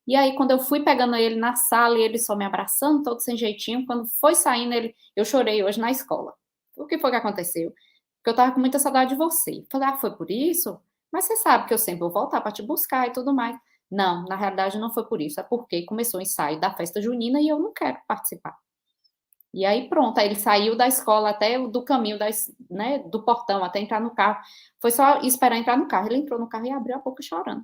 E aí, quando eu fui pegando ele na sala e ele só me abraçando, todo sem jeitinho, quando foi saindo, eu chorei hoje na escola. O que foi que aconteceu? Porque eu tava com muita saudade de você. Falei, foi por isso? Mas você sabe que eu sempre vou voltar para te buscar e tudo mais. Não, na realidade não foi por isso, é porque começou o ensaio da festa junina e eu não quero participar. E aí pronto, aí ele saiu da escola até do caminho, né, do portão até entrar no carro. Foi só esperar entrar no carro. Ele entrou no carro e abriu a boca chorando.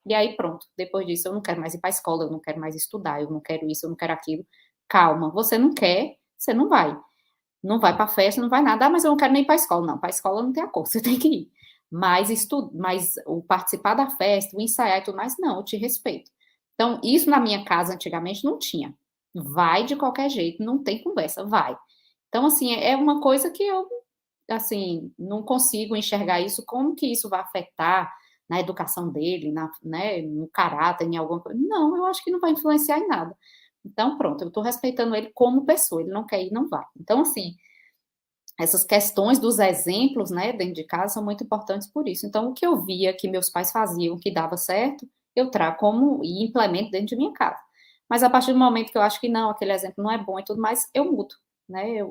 E aí pronto, depois disso eu não quero mais ir para a escola, eu não quero mais estudar, eu não quero isso, eu não quero aquilo. Calma, você não quer, você não vai. Não vai para a festa, não vai nada, mas eu não quero nem ir para a escola. Não, para a escola não tem acordo, você tem que ir. Mas o participar da festa, o ensaiar e tudo mais, não, eu te respeito. Então, isso na minha casa antigamente não tinha. Vai de qualquer jeito, não tem conversa, vai. Então, assim, é uma coisa que eu, assim, não consigo enxergar isso, como que isso vai afetar na educação dele, né, no caráter, em alguma coisa. Não, eu acho que não vai influenciar em nada. Então, pronto, eu estou respeitando ele como pessoa, ele não quer ir, não vai. Então, assim, essas questões dos exemplos, né, dentro de casa são muito importantes por isso. Então, o que eu via que meus pais faziam, que dava certo, eu trago como e implemento dentro de minha casa. Mas a partir do momento que eu acho que não, aquele exemplo não é bom e tudo mais, eu mudo, né?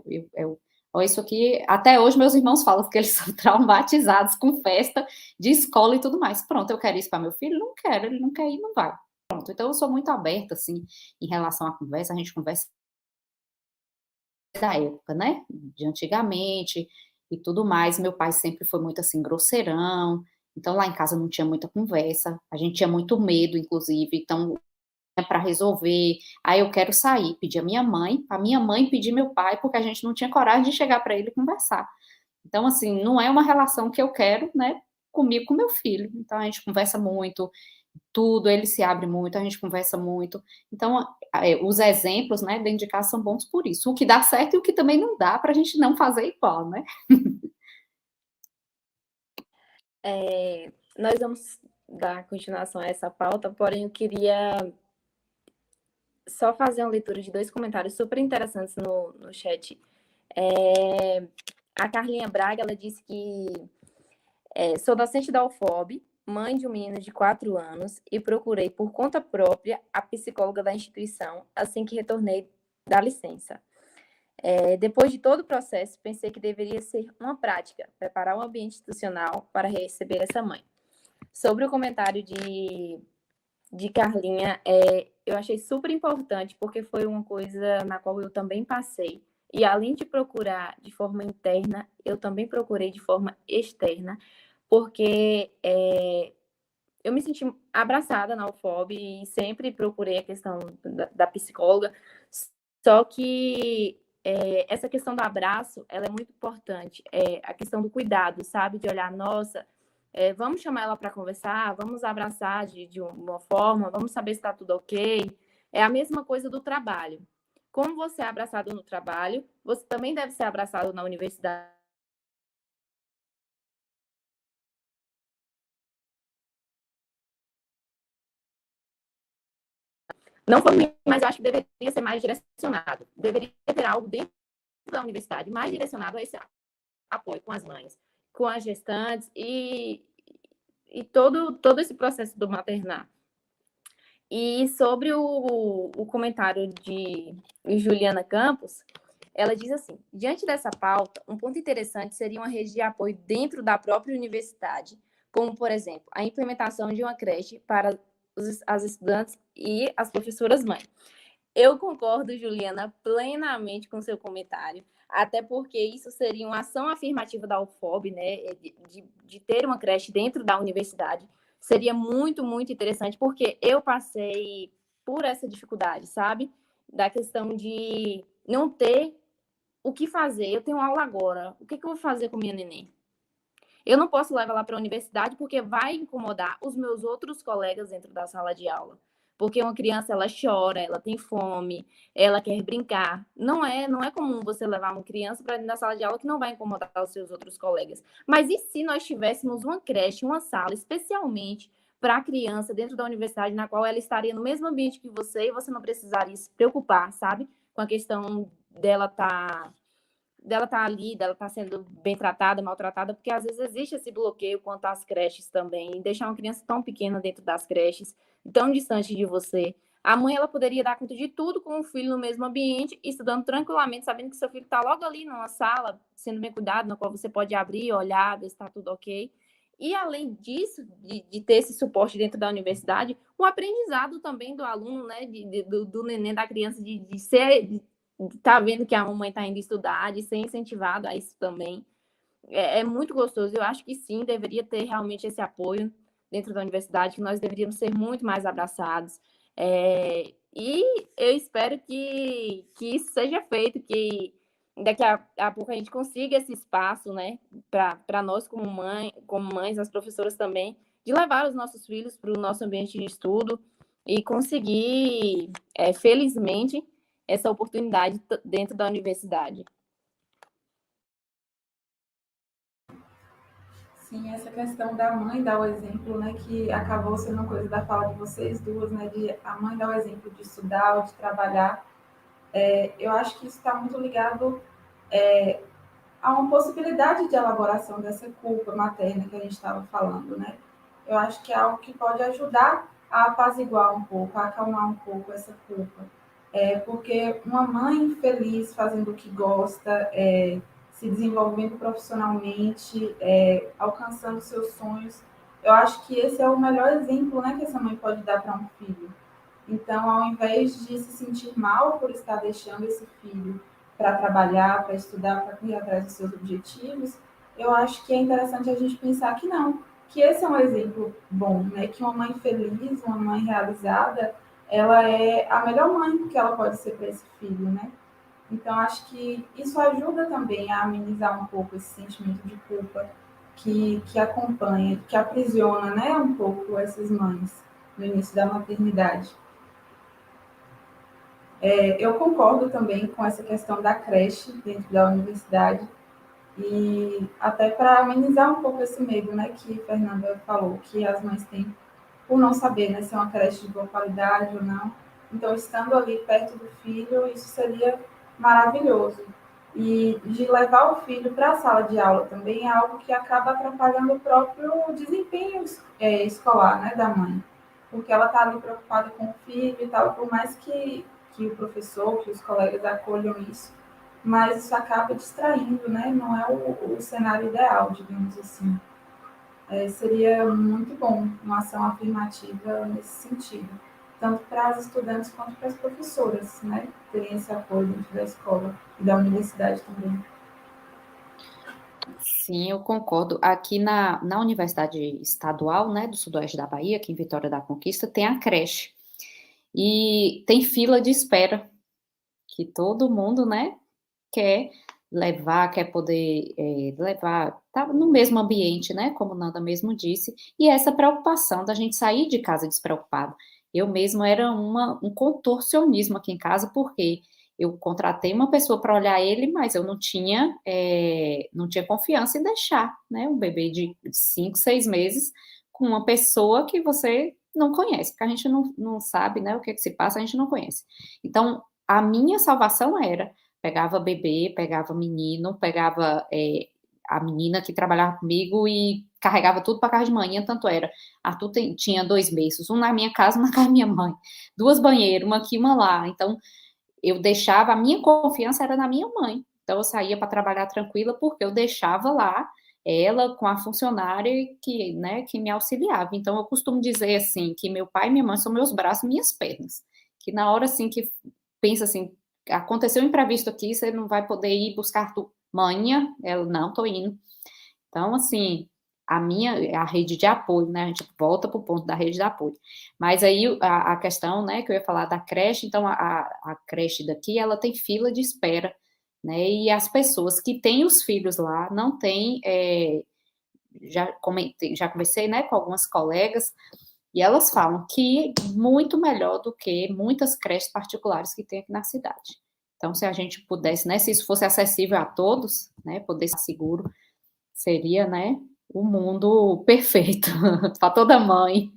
Ó, isso aqui, até hoje meus irmãos falam que eles são traumatizados com festa de escola e tudo mais. Pronto, eu quero isso para meu filho? Não quero, ele não quer ir, não vai. Pronto, então eu sou muito aberta, assim, em relação à conversa, a gente conversa da época, né, de antigamente e tudo mais. Meu pai sempre foi muito, assim, grosseirão, então lá em casa não tinha muita conversa, a gente tinha muito medo, inclusive, então, para resolver, aí eu quero sair, pedir a minha mãe pedir meu pai, porque a gente não tinha coragem de chegar para ele e conversar. Então, assim, não é uma relação que eu quero, né, comigo, com meu filho. Então, a gente conversa muito, tudo, ele se abre muito, a gente conversa muito. Então, os exemplos, né, dentro de casa são bons por isso. O que dá certo e o que também não dá para a gente não fazer igual, né? Nós vamos dar continuação a essa pauta, porém eu queria só fazer uma leitura de 2 comentários super interessantes no chat. A Carlinha Braga, ela disse que sou docente da UFOB, mãe de um menino de 4 anos e procurei por conta própria a psicóloga da instituição assim que retornei da licença. Depois de todo o processo, pensei que deveria ser uma prática, preparar um ambiente institucional para receber essa mãe. Sobre o comentário de Carlinha, eu achei super importante, porque foi uma coisa na qual eu também passei. E além de procurar de forma interna, eu também procurei de forma externa, porque eu me senti abraçada na UFOB e sempre procurei a questão da psicóloga. Só que essa questão do abraço, ela é muito importante. A questão do cuidado, sabe? De olhar, nossa, vamos chamar ela para conversar, vamos abraçar de uma forma, vamos saber se está tudo ok. É a mesma coisa do trabalho. Como você é abraçado no trabalho, você também deve ser abraçado na universidade. Não foi ruim, mas eu acho que deveria ser mais direcionado. Deveria ter algo dentro da universidade mais direcionado a esse apoio com as mães, com as gestantes e todo esse processo do maternar. E sobre o comentário de Juliana Campos, ela diz assim: diante dessa pauta, um ponto interessante seria uma rede de apoio dentro da própria universidade, como, por exemplo, a implementação de uma creche para as estudantes e as professoras mães. Eu concordo, Juliana, plenamente com seu comentário, até porque isso seria uma ação afirmativa da UFOB, né, de ter uma creche dentro da universidade. Seria muito, muito interessante, porque eu passei por essa dificuldade, sabe? Da questão de não ter o que fazer. Eu tenho aula agora, o que eu vou fazer com minha neném? Eu não posso levar ela para a universidade porque vai incomodar os meus outros colegas dentro da sala de aula. Porque uma criança, ela chora, ela tem fome, ela quer brincar. Não é comum você levar uma criança para dentro da sala de aula que não vai incomodar os seus outros colegas. Mas e se nós tivéssemos uma creche, uma sala especialmente para a criança dentro da universidade, na qual ela estaria no mesmo ambiente que você e você não precisaria se preocupar, sabe? Com a questão dela tá ali, dela tá sendo bem tratada, maltratada, porque às vezes existe esse bloqueio quanto às creches também, e deixar uma criança tão pequena dentro das creches, tão distante de você. A mãe, ela poderia dar conta de tudo com o filho no mesmo ambiente, estudando tranquilamente, sabendo que seu filho está logo ali numa sala, sendo bem cuidado, na qual você pode abrir, olhar, ver se está tudo ok. E além disso, de ter esse suporte dentro da universidade, o aprendizado também do aluno, né, do neném, da criança, de ser, tá vendo que a mamãe está indo estudar, de ser incentivado a isso também. É muito gostoso. Eu acho que sim, deveria ter realmente esse apoio dentro da universidade, que nós deveríamos ser muito mais abraçados. E eu espero que isso seja feito, que daqui a pouco a gente consiga esse espaço, né, para nós como mães, as professoras também, de levar os nossos filhos para o nosso ambiente de estudo e conseguir, felizmente, essa oportunidade dentro da universidade. Sim, essa questão da mãe dar o exemplo, né, que acabou sendo uma coisa da fala de vocês duas, né, de a mãe dar o exemplo de estudar ou de trabalhar. Eu acho que isso está muito ligado a uma possibilidade de elaboração dessa culpa materna que a gente estava falando, né? Eu acho que é algo que pode ajudar a apaziguar um pouco, a acalmar um pouco essa culpa. Porque uma mãe feliz fazendo o que gosta, se desenvolvendo profissionalmente, alcançando seus sonhos, eu acho que esse é o melhor exemplo, né, que essa mãe pode dar para um filho. Então, ao invés de se sentir mal por estar deixando esse filho para trabalhar, para estudar, para correr atrás dos seus objetivos, eu acho que é interessante a gente pensar que não, que esse é um exemplo bom, né? Que uma mãe feliz, uma mãe realizada, ela é a melhor mãe que ela pode ser para esse filho, né? Então, acho que isso ajuda também a amenizar um pouco esse sentimento de culpa que acompanha, que aprisiona, né, um pouco essas mães no início da maternidade. Eu concordo também com essa questão da creche dentro da universidade e até para amenizar um pouco esse medo, né, que a Fernanda falou, que as mães têm por não saber, né, se é uma creche de boa qualidade ou não. Então, estando ali perto do filho, isso seria maravilhoso. E de levar o filho para a sala de aula também é algo que acaba atrapalhando o próprio desempenho escolar, né, da mãe. Porque ela está ali preocupada com o filho e tal, por mais que o professor, que os colegas acolham isso, mas isso acaba distraindo, né? Não é o cenário ideal, digamos assim. Seria muito bom uma ação afirmativa nesse sentido, tanto para as estudantes quanto para as professoras, né? Terem esse apoio dentro da escola e da universidade também. Sim, eu concordo. Aqui na Universidade Estadual, né, do Sudoeste da Bahia, aqui em Vitória da Conquista, tem a creche. E tem fila de espera, que todo mundo, né, quer levar, quer poder levar, tá no mesmo ambiente, né, como Nanda mesmo disse, e essa preocupação da gente sair de casa despreocupado. Eu mesmo era um contorcionismo aqui em casa, porque eu contratei uma pessoa para olhar ele, mas eu não tinha confiança em deixar, né, um bebê de 5, 6 meses com uma pessoa que você não conhece, porque a gente não sabe, né, o que se passa, a gente não conhece. Então, a minha salvação era pegava bebê, pegava menino, pegava a menina que trabalhava comigo e carregava tudo para casa de manhã, tanto era. Arthur tinha 2 berços, um na minha casa, um na casa da minha mãe, 2 banheiras, uma aqui, uma lá. Então, eu deixava, a minha confiança era na minha mãe. Então, eu saía para trabalhar tranquila, porque eu deixava lá ela com a funcionária né, que me auxiliava. Então, eu costumo dizer assim, que meu pai e minha mãe são meus braços e minhas pernas. Que na hora, assim, que pensa assim, aconteceu um imprevisto aqui, você não vai poder ir buscar tu. Manhã, ela, não, tô indo. Então, assim, a rede de apoio, né, a gente volta para o ponto da rede de apoio. Mas aí, a questão, né, que eu ia falar da creche, então, a creche daqui, ela tem fila de espera, né, e as pessoas que têm os filhos lá, não têm, já conversei, né, com algumas colegas, e elas falam que muito melhor do que muitas creches particulares que tem aqui na cidade. Então, se a gente pudesse, né, se isso fosse acessível a todos, né, poder ser seguro, seria, né, o mundo perfeito para toda mãe.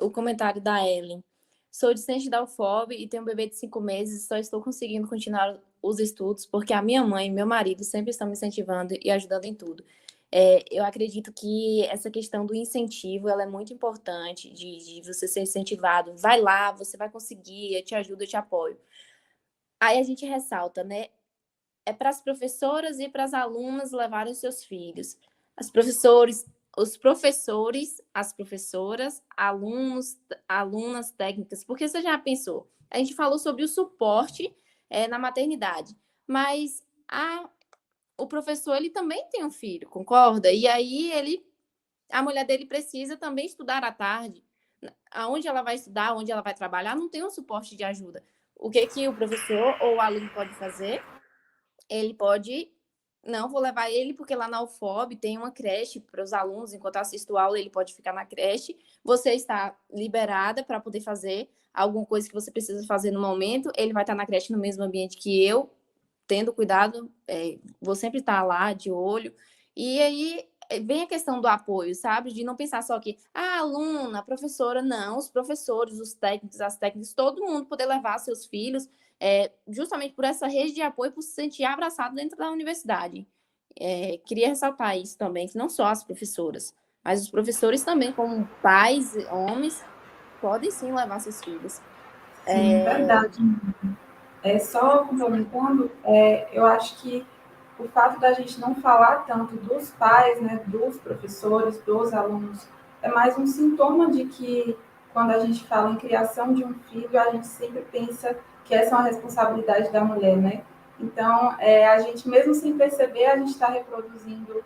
O comentário da Ellen. Sou discente da UFOB e tenho um bebê de 5 meses e só estou conseguindo continuar os estudos porque a minha mãe e meu marido sempre estão me incentivando e ajudando em tudo. Eu acredito que essa questão do incentivo ela é muito importante, de você ser incentivado. Vai lá, você vai conseguir, eu te ajudo, eu te apoio. Aí a gente ressalta, né? É para as professoras e para as alunas levarem seus filhos. As professores, os professores, as professoras, alunos, alunas técnicas, porque você já pensou? A gente falou sobre o suporte na maternidade, mas o professor ele também tem um filho, concorda? E aí a mulher dele precisa também estudar à tarde. Aonde ela vai estudar, onde ela vai trabalhar, não tem um suporte de ajuda. O que que o professor ou o aluno pode fazer? Ele pode. Não, vou levar ele, porque lá na UFOB tem uma creche para os alunos, enquanto assisto aula, ele pode ficar na creche. Você está liberada para poder fazer alguma coisa que você precisa fazer no momento. Ele vai estar na creche no mesmo ambiente que eu, tendo cuidado, vou sempre estar lá de olho. E aí vem a questão do apoio, sabe? De não pensar só que a aluna, a professora, não, os professores, os técnicos, as técnicas, todo mundo poder levar seus filhos justamente por essa rede de apoio, por se sentir abraçado dentro da universidade. Queria ressaltar isso também, que não só as professoras, mas os professores também, como pais, homens, podem sim levar seus filhos. Sim, verdade. Só complementando, eu acho que o fato da gente não falar tanto dos pais, né, dos professores, dos alunos, é mais um sintoma de que, quando a gente fala em criação de um filho, a gente sempre pensa que essa é uma responsabilidade da mulher, né? Então, a gente, mesmo sem perceber, a gente está reproduzindo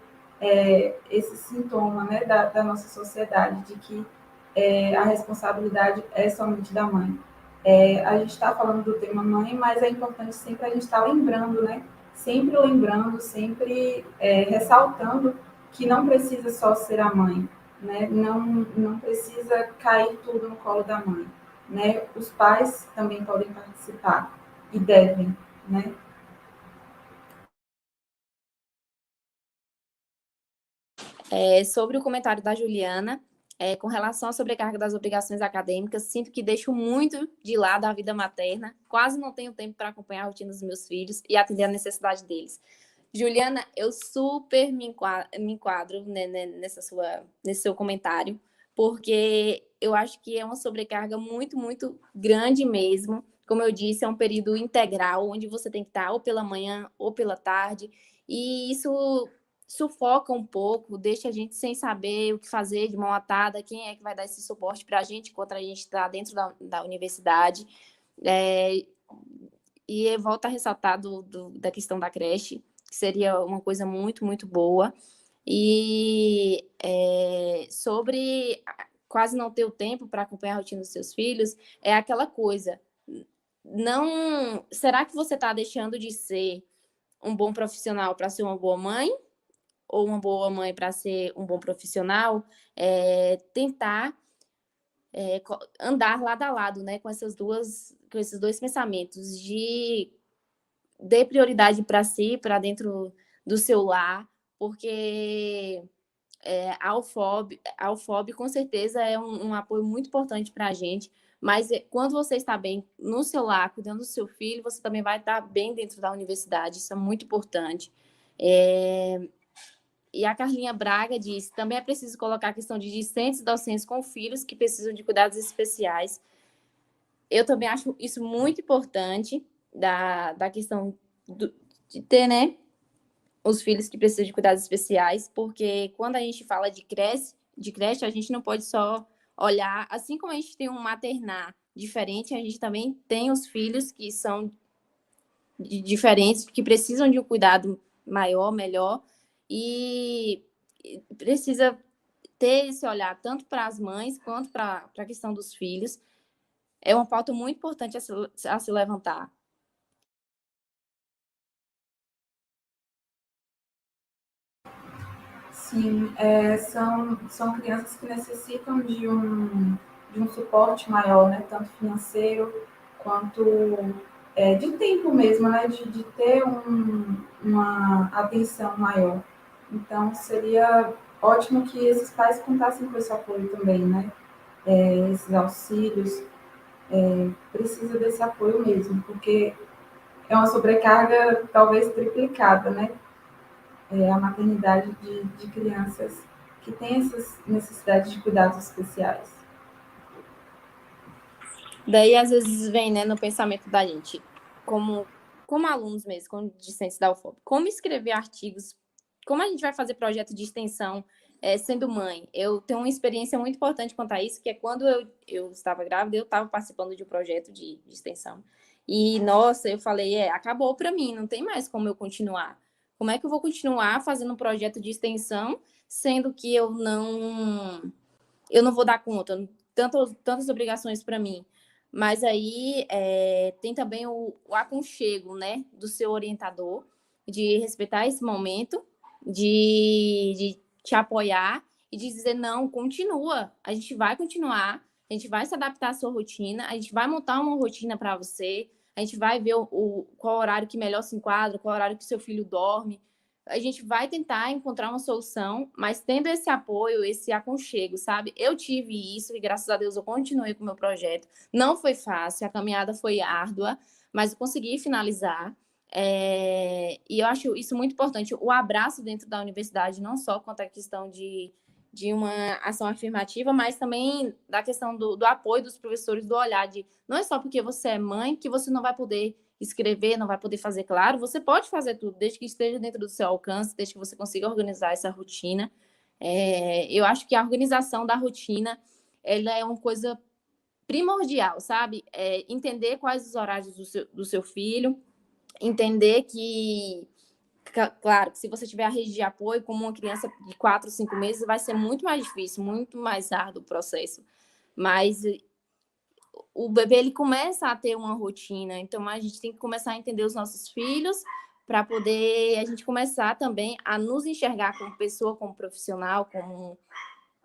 esse sintoma, né, da nossa sociedade, de que a responsabilidade é somente da mãe. A gente está falando do tema mãe, mas é importante sempre a gente estar lembrando, né? Sempre lembrando, sempre ressaltando que não precisa só ser a mãe, né? Não precisa cair tudo no colo da mãe, né? Os pais também podem participar e devem, né? Sobre o comentário da Juliana, com relação à sobrecarga das obrigações acadêmicas, sinto que deixo muito de lado a vida materna, quase não tenho tempo para acompanhar a rotina dos meus filhos e atender a necessidade deles. Juliana, eu super me enquadro né, nesse seu comentário, porque eu acho que é uma sobrecarga muito, muito grande mesmo. Como eu disse, é um período integral, onde você tem que estar ou pela manhã ou pela tarde, e isso sufoca um pouco, deixa a gente sem saber o que fazer, de mão atada, quem é que vai dar esse suporte para a gente enquanto a gente está dentro da universidade. É, e volta a ressaltar da questão da creche, que seria uma coisa muito, muito boa. E sobre quase não ter o tempo para acompanhar a rotina dos seus filhos, é aquela coisa. Não, será que você está deixando de ser um bom profissional para ser uma boa mãe? Ou uma boa mãe para ser um bom profissional? Tentar andar lado a lado, né, com esses dois pensamentos de dê prioridade para si, para dentro do seu lar, porque a UFOB com certeza é um apoio muito importante para a gente, mas quando você está bem no seu lar, cuidando do seu filho, você também vai estar bem dentro da universidade, isso é muito importante. E a Carlinha Braga disse, também é preciso colocar a questão de discentes e docentes com filhos que precisam de cuidados especiais. Eu também acho isso muito importante, da questão de ter, né, os filhos que precisam de cuidados especiais, porque quando a gente fala de creche, a gente não pode só olhar, assim como a gente tem um maternar diferente, a gente também tem os filhos que são diferentes, que precisam de um cuidado maior, melhor, e precisa ter esse olhar tanto para as mães quanto para a questão dos filhos. É uma pauta muito importante a se levantar. Sim, são crianças que necessitam de um suporte maior, né? Tanto financeiro quanto de tempo mesmo, né? De ter uma atenção maior. Então, seria ótimo que esses pais contassem com esse apoio também, né? Esses auxílios, precisa desse apoio mesmo, porque é uma sobrecarga talvez triplicada, né? A maternidade de crianças que têm essas necessidades de cuidados especiais. Daí, às vezes, vem, né, no pensamento da gente, como alunos mesmo, como discentes da UFOP, como escrever artigos, como a gente vai fazer projeto de extensão sendo mãe. Eu tenho uma experiência muito importante quanto a isso, que é quando eu estava grávida, eu estava participando de um projeto de extensão. E, nossa, eu falei, acabou para mim, não tem mais como eu continuar. Como é que eu vou continuar fazendo um projeto de extensão, sendo que eu não vou dar conta, tantas obrigações para mim. Mas aí tem também o aconchego, né, do seu orientador, de respeitar esse momento, de te apoiar e de dizer, não, continua, a gente vai continuar, a gente vai se adaptar à sua rotina, a gente vai montar uma rotina para você, a gente vai ver qual horário que melhor se enquadra, qual horário que seu filho dorme, a gente vai tentar encontrar uma solução, mas tendo esse apoio, esse aconchego, sabe? Eu tive isso e graças a Deus eu continuei com o meu projeto. Não foi fácil, a caminhada foi árdua, mas eu consegui finalizar. E eu acho isso muito importante. O abraço dentro da universidade, não só quanto à questão de uma ação afirmativa, mas também da questão do apoio dos professores, do olhar de não é só porque você é mãe que você não vai poder escrever, não vai poder fazer claro, você pode fazer tudo, desde que esteja dentro do seu alcance, desde que você consiga organizar essa rotina. Eu acho que a organização da rotina, ela é uma coisa primordial, sabe? Entender quais os horários do seu filho, entender que, claro, que se você tiver a rede de apoio, como uma criança de 4, 5 meses, vai ser muito mais difícil, muito mais árduo o processo. Mas o bebê ele começa a ter uma rotina, então a gente tem que começar a entender os nossos filhos para poder a gente começar também a nos enxergar como pessoa, como profissional,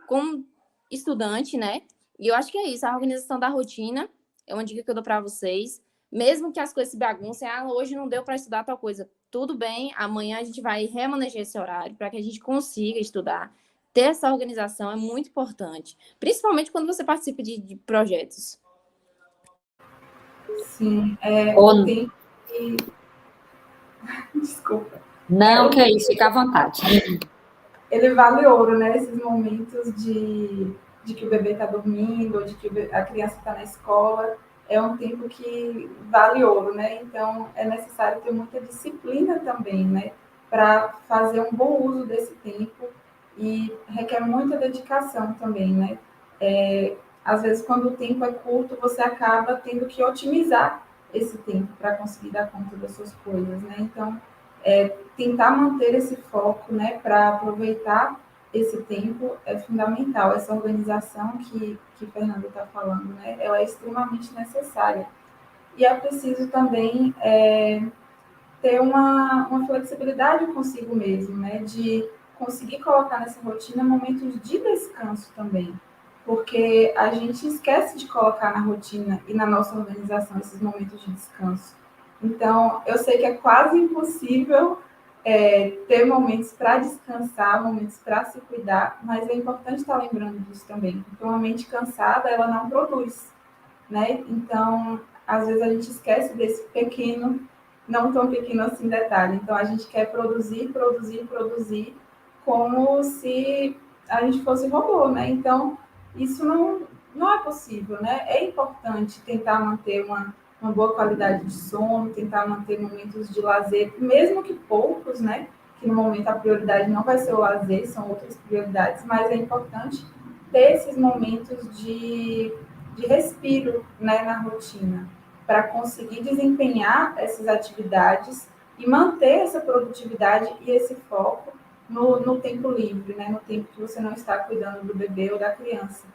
como estudante, né? E eu acho que é isso, a organização da rotina é uma dica que eu dou para vocês. Mesmo que as coisas se baguncem, hoje não deu para estudar tal coisa, tudo bem, amanhã a gente vai remanejar esse horário para que a gente consiga estudar. Ter essa organização é muito importante, principalmente quando você participa de projetos. Sim, Ou, o tempo que... Desculpa. não, O que é isso, fica à vontade. ele vale ouro, né? Esses momentos de que o bebê está dormindo, ou de que a criança está na escola, é um tempo que vale ouro, né? Então, é necessário ter muita disciplina também, né? Para fazer um bom uso desse tempo e requer muita dedicação também, né? Às vezes, quando o tempo é curto, você acaba tendo que otimizar esse tempo para conseguir dar conta das suas coisas, né? Então, tentar manter esse foco, né, para aproveitar esse tempo é fundamental. Essa organização que Fernando está falando, né, ela é extremamente necessária. E é preciso também ter uma flexibilidade consigo mesmo, né, de conseguir colocar nessa rotina momentos de descanso também, porque a gente esquece de colocar na rotina e na nossa organização esses momentos de descanso. Então, eu sei que é quase impossível ter momentos para descansar, momentos para se cuidar, mas é importante estar lembrando disso também, porque uma mente cansada, ela não produz, né? Então, às vezes a gente esquece desse pequeno, não tão pequeno assim detalhe. Então, a gente quer produzir, produzir, produzir, como se a gente fosse robô, né? Então, isso não é possível, né? É importante tentar manter uma boa qualidade de sono, tentar manter momentos de lazer, mesmo que poucos, né? Que no momento a prioridade não vai ser o lazer, são outras prioridades, mas é importante ter esses momentos de respiro, né, na rotina, para conseguir desempenhar essas atividades e manter essa produtividade e esse foco no tempo livre, né, no tempo que você não está cuidando do bebê ou da criança.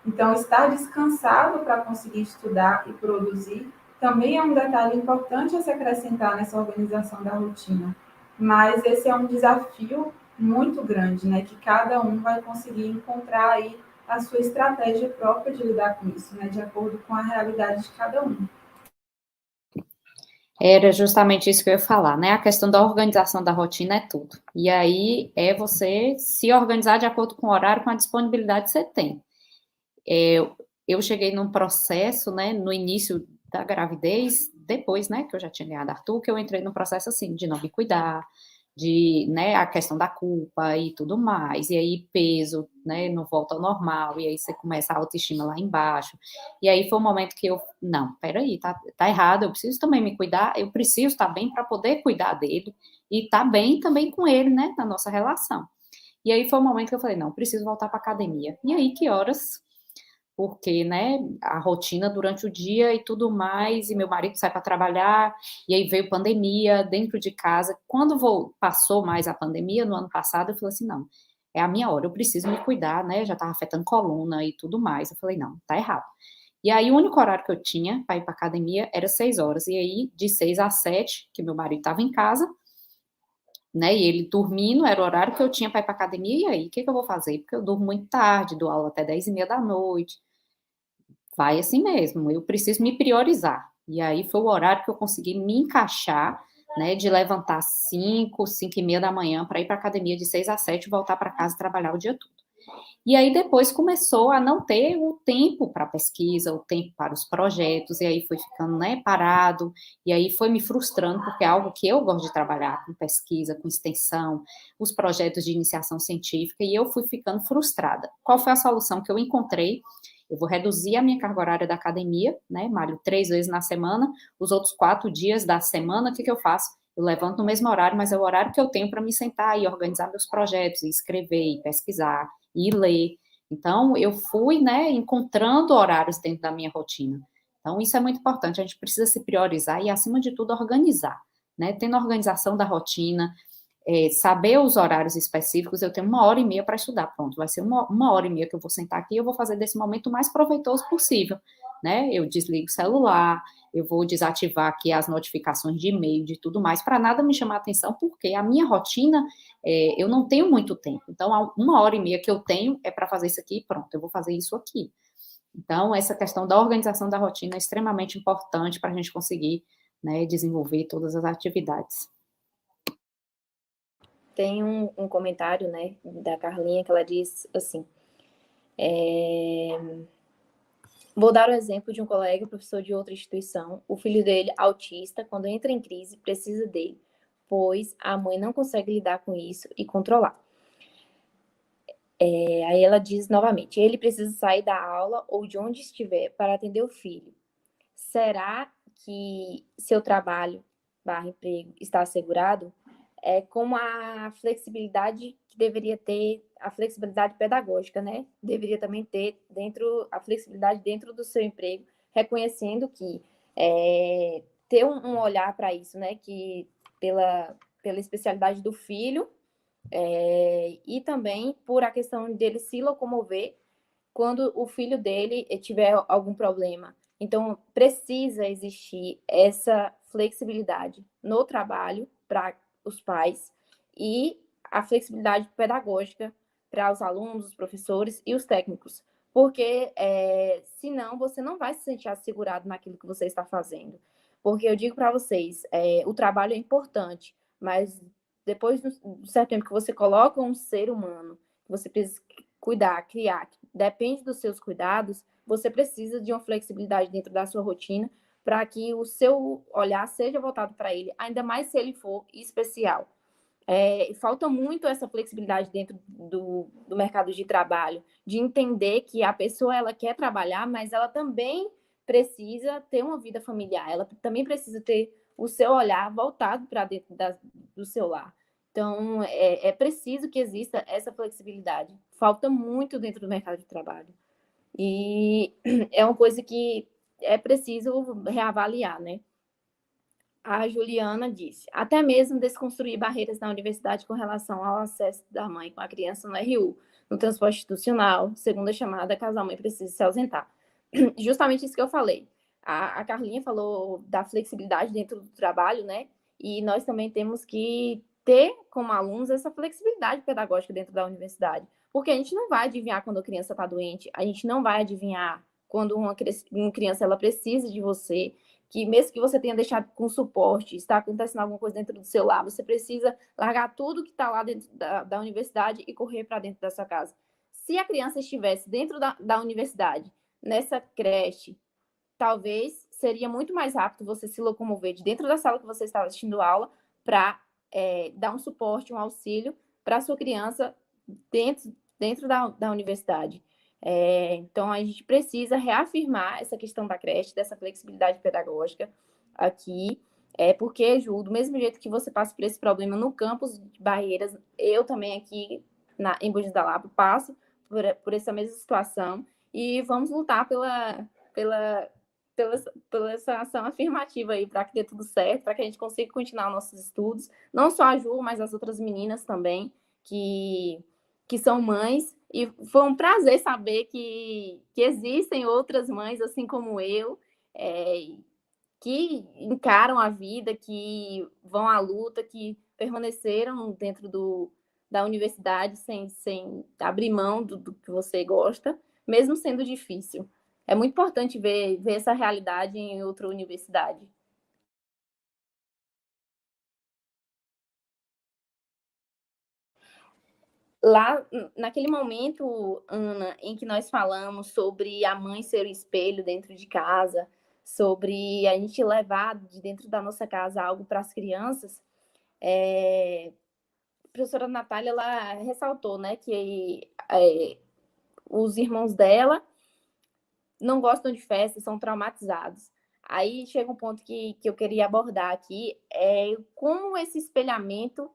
Então, estar descansado para conseguir estudar e produzir também é um detalhe importante a se acrescentar nessa organização da rotina. Mas esse é um desafio muito grande, né, que cada um vai conseguir encontrar aí a sua estratégia própria de lidar com isso, né, de acordo com a realidade de cada um. Era justamente isso que eu ia falar, né? A questão da organização da rotina é tudo. E aí é você se organizar de acordo com o horário, com a disponibilidade que você tem. Eu cheguei num processo, né, no início da gravidez, depois, né, que eu já tinha ganhado Arthur, que eu entrei num processo assim, de não me cuidar, de, né, a questão da culpa e tudo mais, e aí peso, né, não volta ao normal, e aí você começa a autoestima lá embaixo, e aí foi um momento que eu, não, peraí, tá errado, eu preciso também me cuidar, eu preciso estar bem para poder cuidar dele, e estar bem também com ele, né, na nossa relação. E aí foi um momento que eu falei, não, preciso voltar para academia. E aí, que horas? Porque, né, a rotina durante o dia e tudo mais, e meu marido sai para trabalhar, e aí veio pandemia dentro de casa. Quando passou mais a pandemia, no ano passado, eu falei assim, não, é a minha hora, eu preciso me cuidar, né, já estava afetando coluna e tudo mais. Eu falei, não, tá errado. E aí, o único horário que eu tinha para ir para academia era 6 horas, e aí, de 6 às 7, que meu marido estava em casa, né, e ele dormindo, era o horário que eu tinha para ir para academia, e aí, o que eu vou fazer? Porque eu durmo muito tarde, dou aula até 10h30 da noite, vai assim mesmo, eu preciso me priorizar. E aí foi o horário que eu consegui me encaixar, né, de levantar 5h da manhã para ir para a academia de 6 às 7 e voltar para casa e trabalhar o dia todo. E aí depois começou a não ter o tempo para pesquisa, o tempo para os projetos, e aí foi ficando, né, parado, e aí foi me frustrando, porque é algo que eu gosto de trabalhar, com pesquisa, com extensão, os projetos de iniciação científica, e eu fui ficando frustrada. Qual foi a solução que eu encontrei? Eu vou reduzir a minha carga horária da academia, né, malho 3 vezes na semana, os outros 4 dias da semana, o que eu faço? Eu levanto no mesmo horário, mas é o horário que eu tenho para me sentar e organizar meus projetos, e escrever, e pesquisar, e ler. Então, eu fui, né, encontrando horários dentro da minha rotina. Então, isso é muito importante, a gente precisa se priorizar e, acima de tudo, organizar, né, tendo a organização da rotina, saber os horários específicos, eu tenho 1h30 para estudar, pronto, vai ser uma hora e meia que eu vou sentar aqui e eu vou fazer desse momento o mais proveitoso possível, né? Eu desligo o celular, eu vou desativar aqui as notificações de e-mail, de tudo mais, para nada me chamar atenção, porque a minha rotina, eu não tenho muito tempo. Então, 1h30 que eu tenho é para fazer isso aqui, pronto, eu vou fazer isso aqui. Então, essa questão da organização da rotina é extremamente importante para a gente conseguir, né, desenvolver todas as atividades. Tem um comentário, né, da Carlinha, que ela diz assim: vou dar o exemplo de um colega, professor de outra instituição. O filho dele, autista, quando entra em crise, precisa dele, pois a mãe não consegue lidar com isso e controlar. Aí ela diz novamente: ele precisa sair da aula ou de onde estiver para atender o filho. Será que seu trabalho / emprego está assegurado? Como a flexibilidade que deveria ter, a flexibilidade pedagógica, né? Deveria também ter a flexibilidade dentro do seu emprego, reconhecendo que ter um olhar para isso, né? Que pela especialidade do filho, e também por a questão dele se locomover quando o filho dele tiver algum problema. Então, precisa existir essa flexibilidade no trabalho para os pais e a flexibilidade pedagógica para os alunos, os professores e os técnicos. Porque, senão, você não vai se sentir assegurado naquilo que você está fazendo. Porque eu digo para vocês, o trabalho é importante, mas depois do certo tempo que você coloca um ser humano, que você precisa cuidar, criar, que depende dos seus cuidados, você precisa de uma flexibilidade dentro da sua rotina para que o seu olhar seja voltado para ele, ainda mais se ele for especial. Falta muito essa flexibilidade dentro do mercado de trabalho, de entender que a pessoa ela quer trabalhar, mas ela também precisa ter uma vida familiar, ela também precisa ter o seu olhar voltado para dentro do seu lar. Então, é preciso que exista essa flexibilidade. Falta muito dentro do mercado de trabalho. E é uma coisa que é preciso reavaliar, né? A Juliana disse: até mesmo desconstruir barreiras na universidade com relação ao acesso da mãe com a criança no RU, no transporte institucional, segunda chamada, caso a mãe precise se ausentar. Justamente isso que eu falei. A Carlinha falou da flexibilidade dentro do trabalho, né? E nós também temos que ter, como alunos, essa flexibilidade pedagógica dentro da universidade. Porque a gente não vai adivinhar quando a criança está doente, a gente não vai adivinhar quando uma criança ela precisa de você, que mesmo que você tenha deixado com suporte, está acontecendo alguma coisa dentro do seu lar, você precisa largar tudo que está lá dentro da universidade e correr para dentro da sua casa. Se a criança estivesse dentro da universidade, nessa creche, talvez seria muito mais rápido você se locomover de dentro da sala que você estava assistindo aula para dar um suporte, um auxílio para a sua criança dentro da universidade. Então, a gente precisa reafirmar essa questão da creche, dessa flexibilidade pedagógica aqui, porque, Ju, do mesmo jeito que você passa por esse problema no campus de Barreiras, eu também aqui em Bugis da Lapa passo por essa mesma situação e vamos lutar pela essa ação afirmativa aí para que dê tudo certo, para que a gente consiga continuar nossos estudos, não só a Ju, mas as outras meninas também, que são mães, e foi um prazer saber que existem outras mães, assim como eu, que encaram a vida, que vão à luta, que permaneceram dentro da universidade sem abrir mão do que você gosta, mesmo sendo difícil. É muito importante ver essa realidade em outra universidade. Lá, naquele momento, Ana, em que nós falamos sobre a mãe ser o espelho dentro de casa, sobre a gente levar de dentro da nossa casa algo para as crianças, a professora Natália ela ressaltou, né, que os irmãos dela não gostam de festa, são traumatizados. Aí chega um ponto que eu queria abordar aqui, como esse espelhamento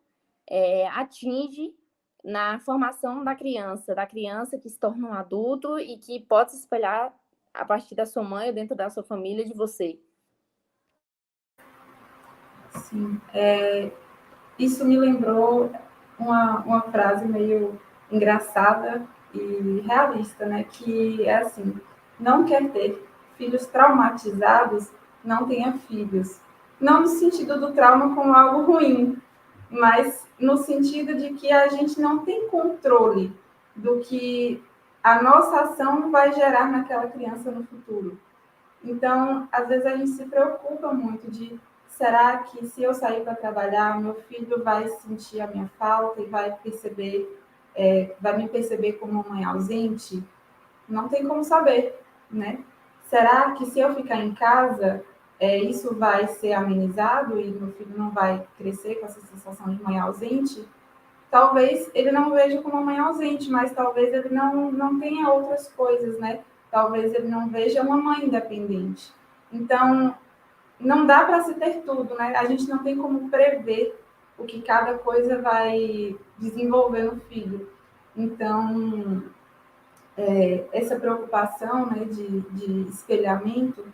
atinge na formação da criança que se torna um adulto e que pode se espelhar a partir da sua mãe ou dentro da sua família de você. Sim, isso me lembrou uma frase meio engraçada e realista, né? Que é assim: não quer ter filhos traumatizados não tenha filhos. Não no sentido do trauma como algo ruim, mas no sentido de que a gente não tem controle do que a nossa ação vai gerar naquela criança no futuro. Então, às vezes a gente se preocupa muito de será que se eu sair para trabalhar, meu filho vai sentir a minha falta e vai perceber, vai me perceber como uma mãe ausente? Não tem como saber, né? Será que se eu ficar em casa, isso vai ser amenizado e meu filho não vai crescer com essa sensação de mãe ausente? Talvez ele não veja como uma mãe ausente, mas talvez ele não tenha outras coisas, né? Talvez ele não veja uma mãe independente. Então, não dá para se ter tudo, né? A gente não tem como prever o que cada coisa vai desenvolver no filho. Então, essa preocupação, né, de espelhamento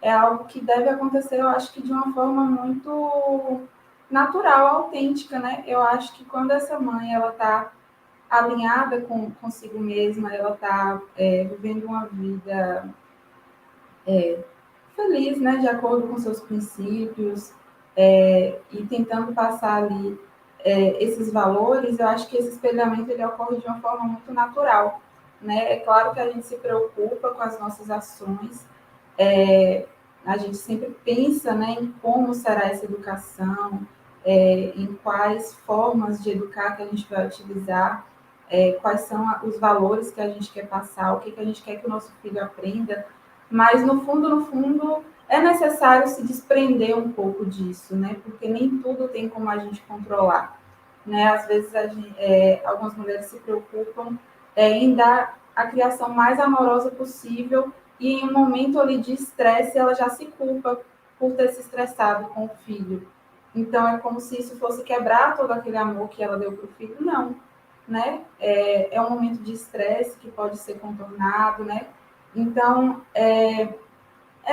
é algo que deve acontecer, eu acho que de uma forma muito natural, autêntica, né? Eu acho que quando essa mãe ela está alinhada consigo mesma, ela está vivendo uma vida feliz, né, de acordo com seus princípios, e tentando passar ali esses valores, eu acho que esse espelhamento ele ocorre de uma forma muito natural, né? É claro que a gente se preocupa com as nossas ações, a gente sempre pensa, né, em como será essa educação, em quais formas de educar que a gente vai utilizar, quais são os valores que a gente quer passar, o que a gente quer que o nosso filho aprenda, mas no fundo, é necessário se desprender um pouco disso, né? Porque nem tudo tem como a gente controlar, né? Às vezes algumas mulheres se preocupam em dar a criação mais amorosa possível e em um momento ali de estresse ela já se culpa por ter se estressado com o filho. Então é como se isso fosse quebrar todo aquele amor que ela deu para o filho. Não, né? É um momento de estresse que pode ser contornado, né? Então, é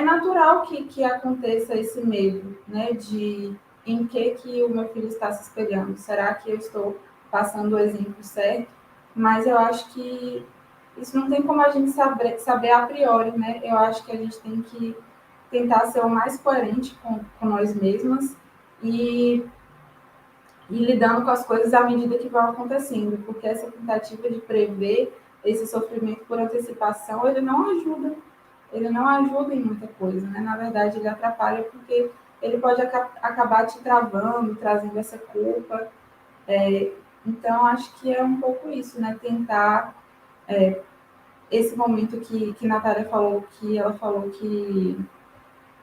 natural que aconteça esse medo, né, de em que o meu filho está se espelhando. Será que eu estou passando o exemplo certo? Mas eu acho que isso não tem como a gente saber a priori, né? Eu acho que a gente tem que tentar ser o mais coerente com nós mesmas e lidando com as coisas à medida que vão acontecendo, porque essa tentativa de prever esse sofrimento por antecipação, ele não ajuda em muita coisa, né? Na verdade, ele atrapalha porque ele pode acabar te travando, trazendo essa culpa. Então, acho que é um pouco isso, né? Tentar esse momento que Natália falou, que ela falou que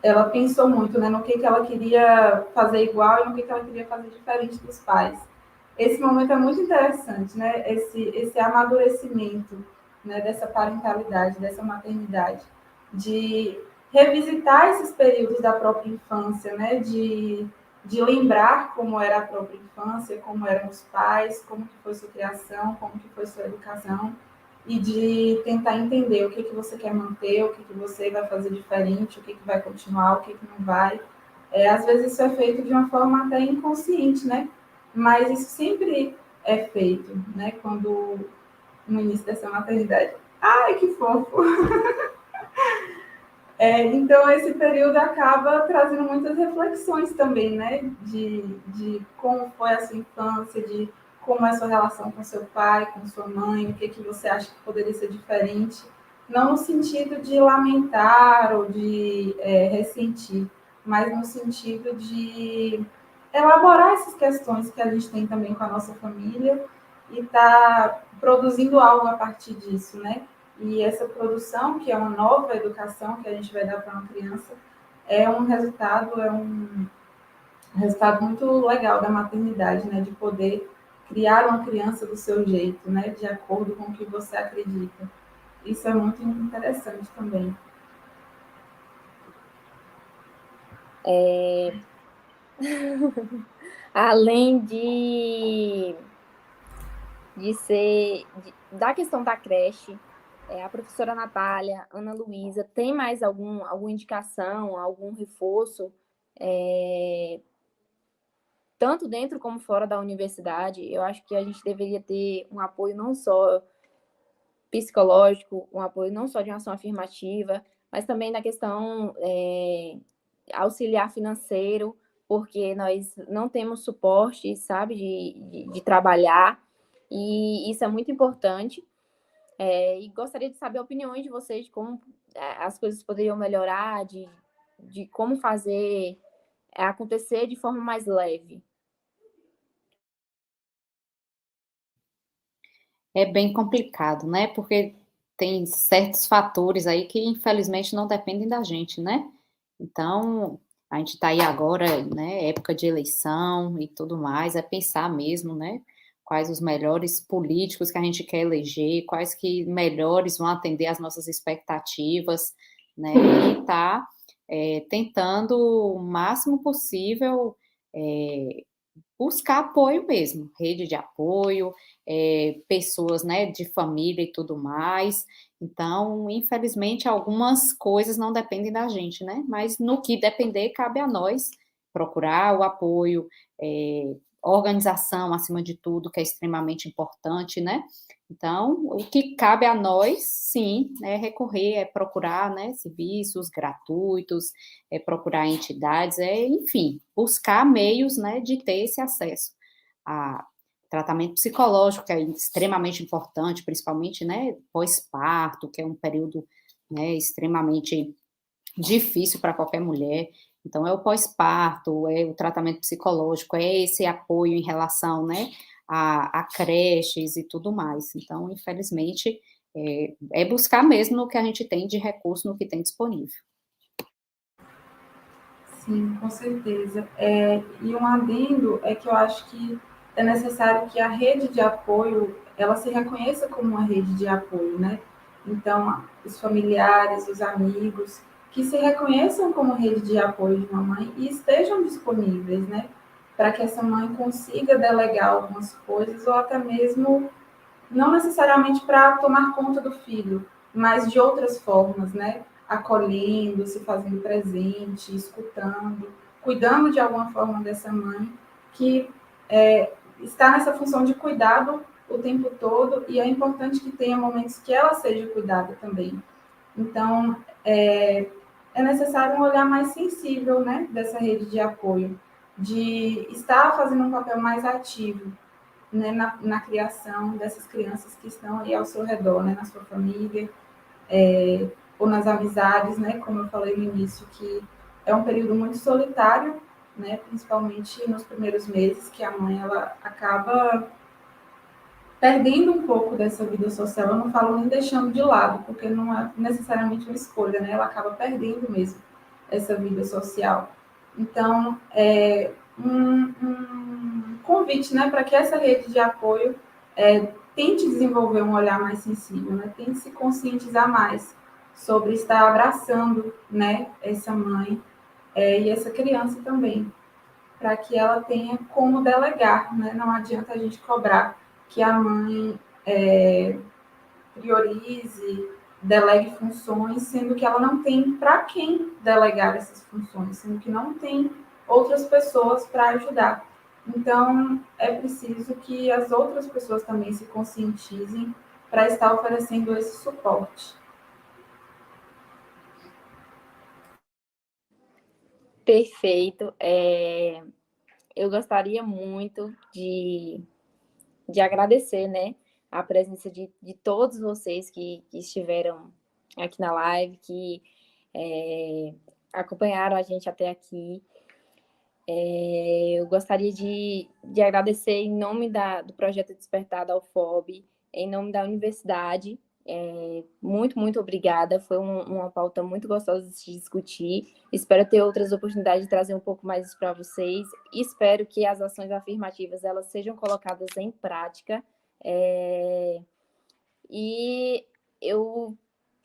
ela pensou muito, né, no que ela queria fazer igual e no que ela queria fazer diferente dos pais. Esse momento é muito interessante, né? Esse amadurecimento, né, dessa parentalidade, dessa maternidade, de revisitar esses períodos da própria infância, né? De lembrar como era a própria infância, como eram os pais, como que foi sua criação, como que foi sua educação, e de tentar entender o que você quer manter, o que você vai fazer diferente, o que vai continuar, o que não vai. Às vezes isso é feito de uma forma até inconsciente, né? Mas isso sempre é feito, né? Quando no início dessa maternidade. Ai, que fofo! Então, esse período acaba trazendo muitas reflexões também, né? De como foi a sua infância, de como é a sua relação com seu pai, com sua mãe, o que você acha que poderia ser diferente. Não no sentido de lamentar ou de ressentir, mas no sentido de elaborar essas questões que a gente tem também com a nossa família e tá produzindo algo a partir disso, né? E essa produção, que é uma nova educação que a gente vai dar para uma criança, é um resultado muito legal da maternidade, né? De poder criar uma criança do seu jeito, né? De acordo com o que você acredita. Isso é muito interessante também. Além da questão da creche, a professora Natália, Ana Luísa, tem mais alguma indicação, algum reforço, tanto dentro como fora da universidade? Eu acho que a gente deveria ter um apoio não só psicológico, um apoio não só de uma ação afirmativa, mas também na questão auxiliar financeiro, porque nós não temos suporte, sabe, de trabalhar, e isso é muito importante. E gostaria de saber opiniões de vocês de como as coisas poderiam melhorar, de como fazer acontecer de forma mais leve. É bem complicado, né? Porque tem certos fatores aí que infelizmente não dependem da gente, né? Então, a gente está aí agora, né, época de eleição e tudo mais, é pensar mesmo, né, quais os melhores políticos que a gente quer eleger, quais que melhores vão atender às nossas expectativas, né, e tá tentando o máximo possível buscar apoio mesmo, rede de apoio, pessoas, né, de família e tudo mais. Então, infelizmente, algumas coisas não dependem da gente, né? Mas no que depender, cabe a nós procurar o apoio, organização, acima de tudo, que é extremamente importante, né? Então, o que cabe a nós, sim, é recorrer, é procurar, né, serviços gratuitos, é procurar entidades, enfim, buscar meios, né, de ter esse acesso a tratamento psicológico, que é extremamente importante, principalmente, né, pós-parto, que é um período, né, extremamente difícil para qualquer mulher. Então, é o pós-parto, é o tratamento psicológico, é esse apoio em relação, né, a creches e tudo mais. Então, infelizmente, buscar mesmo no que a gente tem de recurso, no que tem disponível. Sim, com certeza. E um adendo é que eu acho que é necessário que a rede de apoio, ela se reconheça como uma rede de apoio, né? Então, os familiares, os amigos, que se reconheçam como rede de apoio de uma mãe e estejam disponíveis, né? Para que essa mãe consiga delegar algumas coisas ou até mesmo não necessariamente para tomar conta do filho, mas de outras formas, né? Acolhendo, se fazendo presente, escutando, cuidando de alguma forma dessa mãe que está nessa função de cuidado o tempo todo e é importante que tenha momentos que ela seja cuidada também. Então, é necessário um olhar mais sensível, né, dessa rede de apoio, de estar fazendo um papel mais ativo, né, na criação dessas crianças que estão aí ao seu redor, né, na sua família, ou nas amizades, né, como eu falei no início, que é um período muito solitário, né, principalmente nos primeiros meses, que a mãe ela acaba perdendo um pouco dessa vida social. Eu não falo nem deixando de lado, porque não é necessariamente uma escolha, né, ela acaba perdendo mesmo essa vida social. Então, um convite, né, para que essa rede de apoio tente desenvolver um olhar mais sensível, né, tente se conscientizar mais sobre estar abraçando, né, essa mãe e essa criança também, para que ela tenha como delegar, né, não adianta a gente cobrar que a mãe priorize, delegue funções, sendo que ela não tem para quem delegar essas funções, sendo que não tem outras pessoas para ajudar. Então, é preciso que as outras pessoas também se conscientizem para estar oferecendo esse suporte. Perfeito. Eu gostaria muito de agradecer, né, a presença de todos vocês que estiveram aqui na live, que acompanharam a gente até aqui. Eu gostaria de agradecer em nome do Projeto Despertar da UFOB, em nome da universidade. Muito, muito obrigada. Foi uma pauta muito gostosa de se discutir. Espero ter outras oportunidades de trazer um pouco mais isso para vocês. Espero que as ações afirmativas elas sejam colocadas em prática. E eu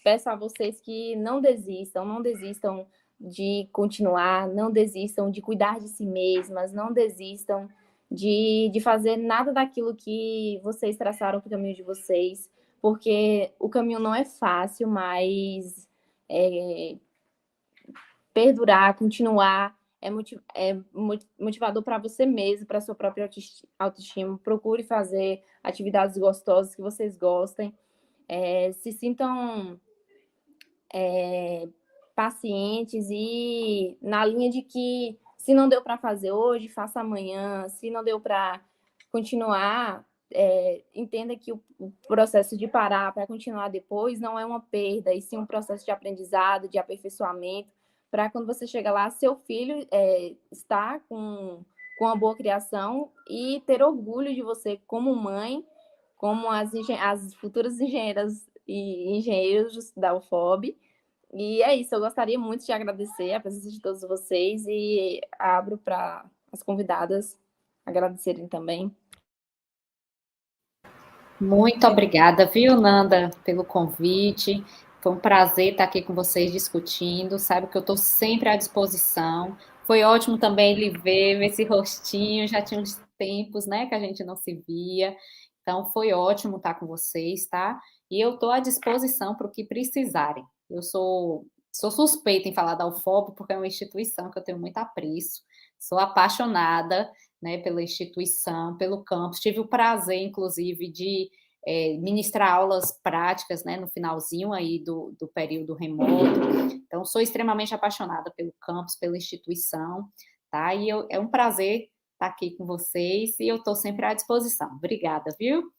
peço a vocês que não desistam de continuar, não desistam de cuidar de si mesmas, não desistam de fazer nada daquilo que vocês traçaram para o caminho de vocês, porque o caminho não é fácil, mas perdurar, continuar, é motivador para você mesmo, para sua própria autoestima. Procure fazer atividades gostosas que vocês gostem. Se sintam pacientes e na linha de que se não deu para fazer hoje, faça amanhã, se não deu para continuar, entenda que o processo de parar para continuar depois não é uma perda, e sim um processo de aprendizado, de aperfeiçoamento, para quando você chega lá, seu filho estar com uma boa criação e ter orgulho de você como mãe, como as futuras engenheiras e engenheiros da UFOB. E é isso, eu gostaria muito de agradecer a presença de todos vocês e abro para as convidadas agradecerem também. Muito obrigada, viu, Nanda, pelo convite. Foi um prazer estar aqui com vocês discutindo. Sabe que eu estou sempre à disposição. Foi ótimo também lhe ver esse rostinho. Já tinha uns tempos, né, que a gente não se via. Então, foi ótimo estar com vocês, tá? E eu estou à disposição para o que precisarem. Eu sou suspeita em falar da UFOB, porque é uma instituição que eu tenho muito apreço. Sou apaixonada, né, pela instituição, pelo campus. Tive o prazer, inclusive, de ministrar aulas práticas, né, no finalzinho aí do período remoto. Então, sou extremamente apaixonada pelo campus, pela instituição, tá? E é um prazer estar aqui com vocês e eu estou sempre à disposição. Obrigada, viu?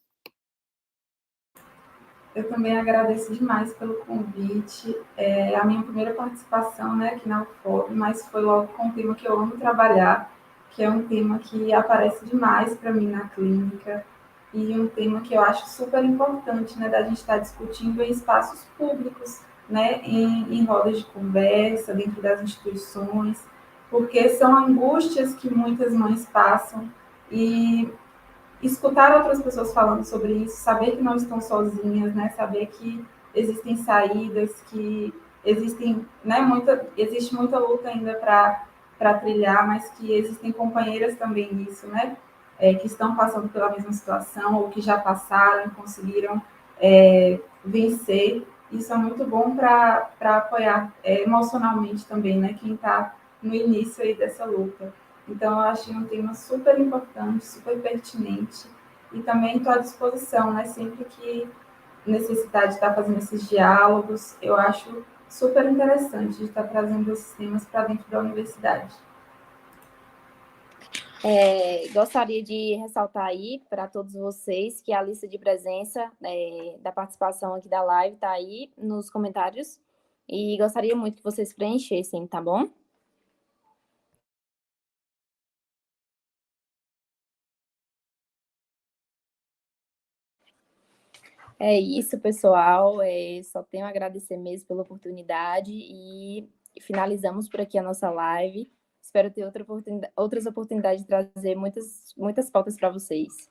Eu também agradeço demais pelo convite. É a minha primeira participação, né, aqui na UFOB, mas foi logo com um tema que eu amo trabalhar, que é um tema que aparece demais para mim na clínica e um tema que eu acho super importante, né, da gente estar discutindo em espaços públicos, né, em rodas de conversa, dentro das instituições, porque são angústias que muitas mães passam e escutar outras pessoas falando sobre isso, saber que não estão sozinhas, né? Saber que existem saídas, que existem, né? Existe muita luta ainda para trilhar, mas que existem companheiras também nisso, né? Que estão passando pela mesma situação ou que já passaram e conseguiram vencer. Isso é muito bom para apoiar emocionalmente também, né? Quem está no início aí dessa luta. Então, eu achei um tema super importante, super pertinente, e também estou à disposição, né? Sempre que necessitar de estar fazendo esses diálogos, eu acho super interessante de estar trazendo esses temas para dentro da universidade. Gostaria de ressaltar aí para todos vocês que a lista de presença da participação aqui da live está aí nos comentários, e gostaria muito que vocês preenchessem, tá bom? É isso, pessoal. Só tenho a agradecer mesmo pela oportunidade e finalizamos por aqui a nossa live. Espero ter outras oportunidades de trazer muitas pautas para vocês.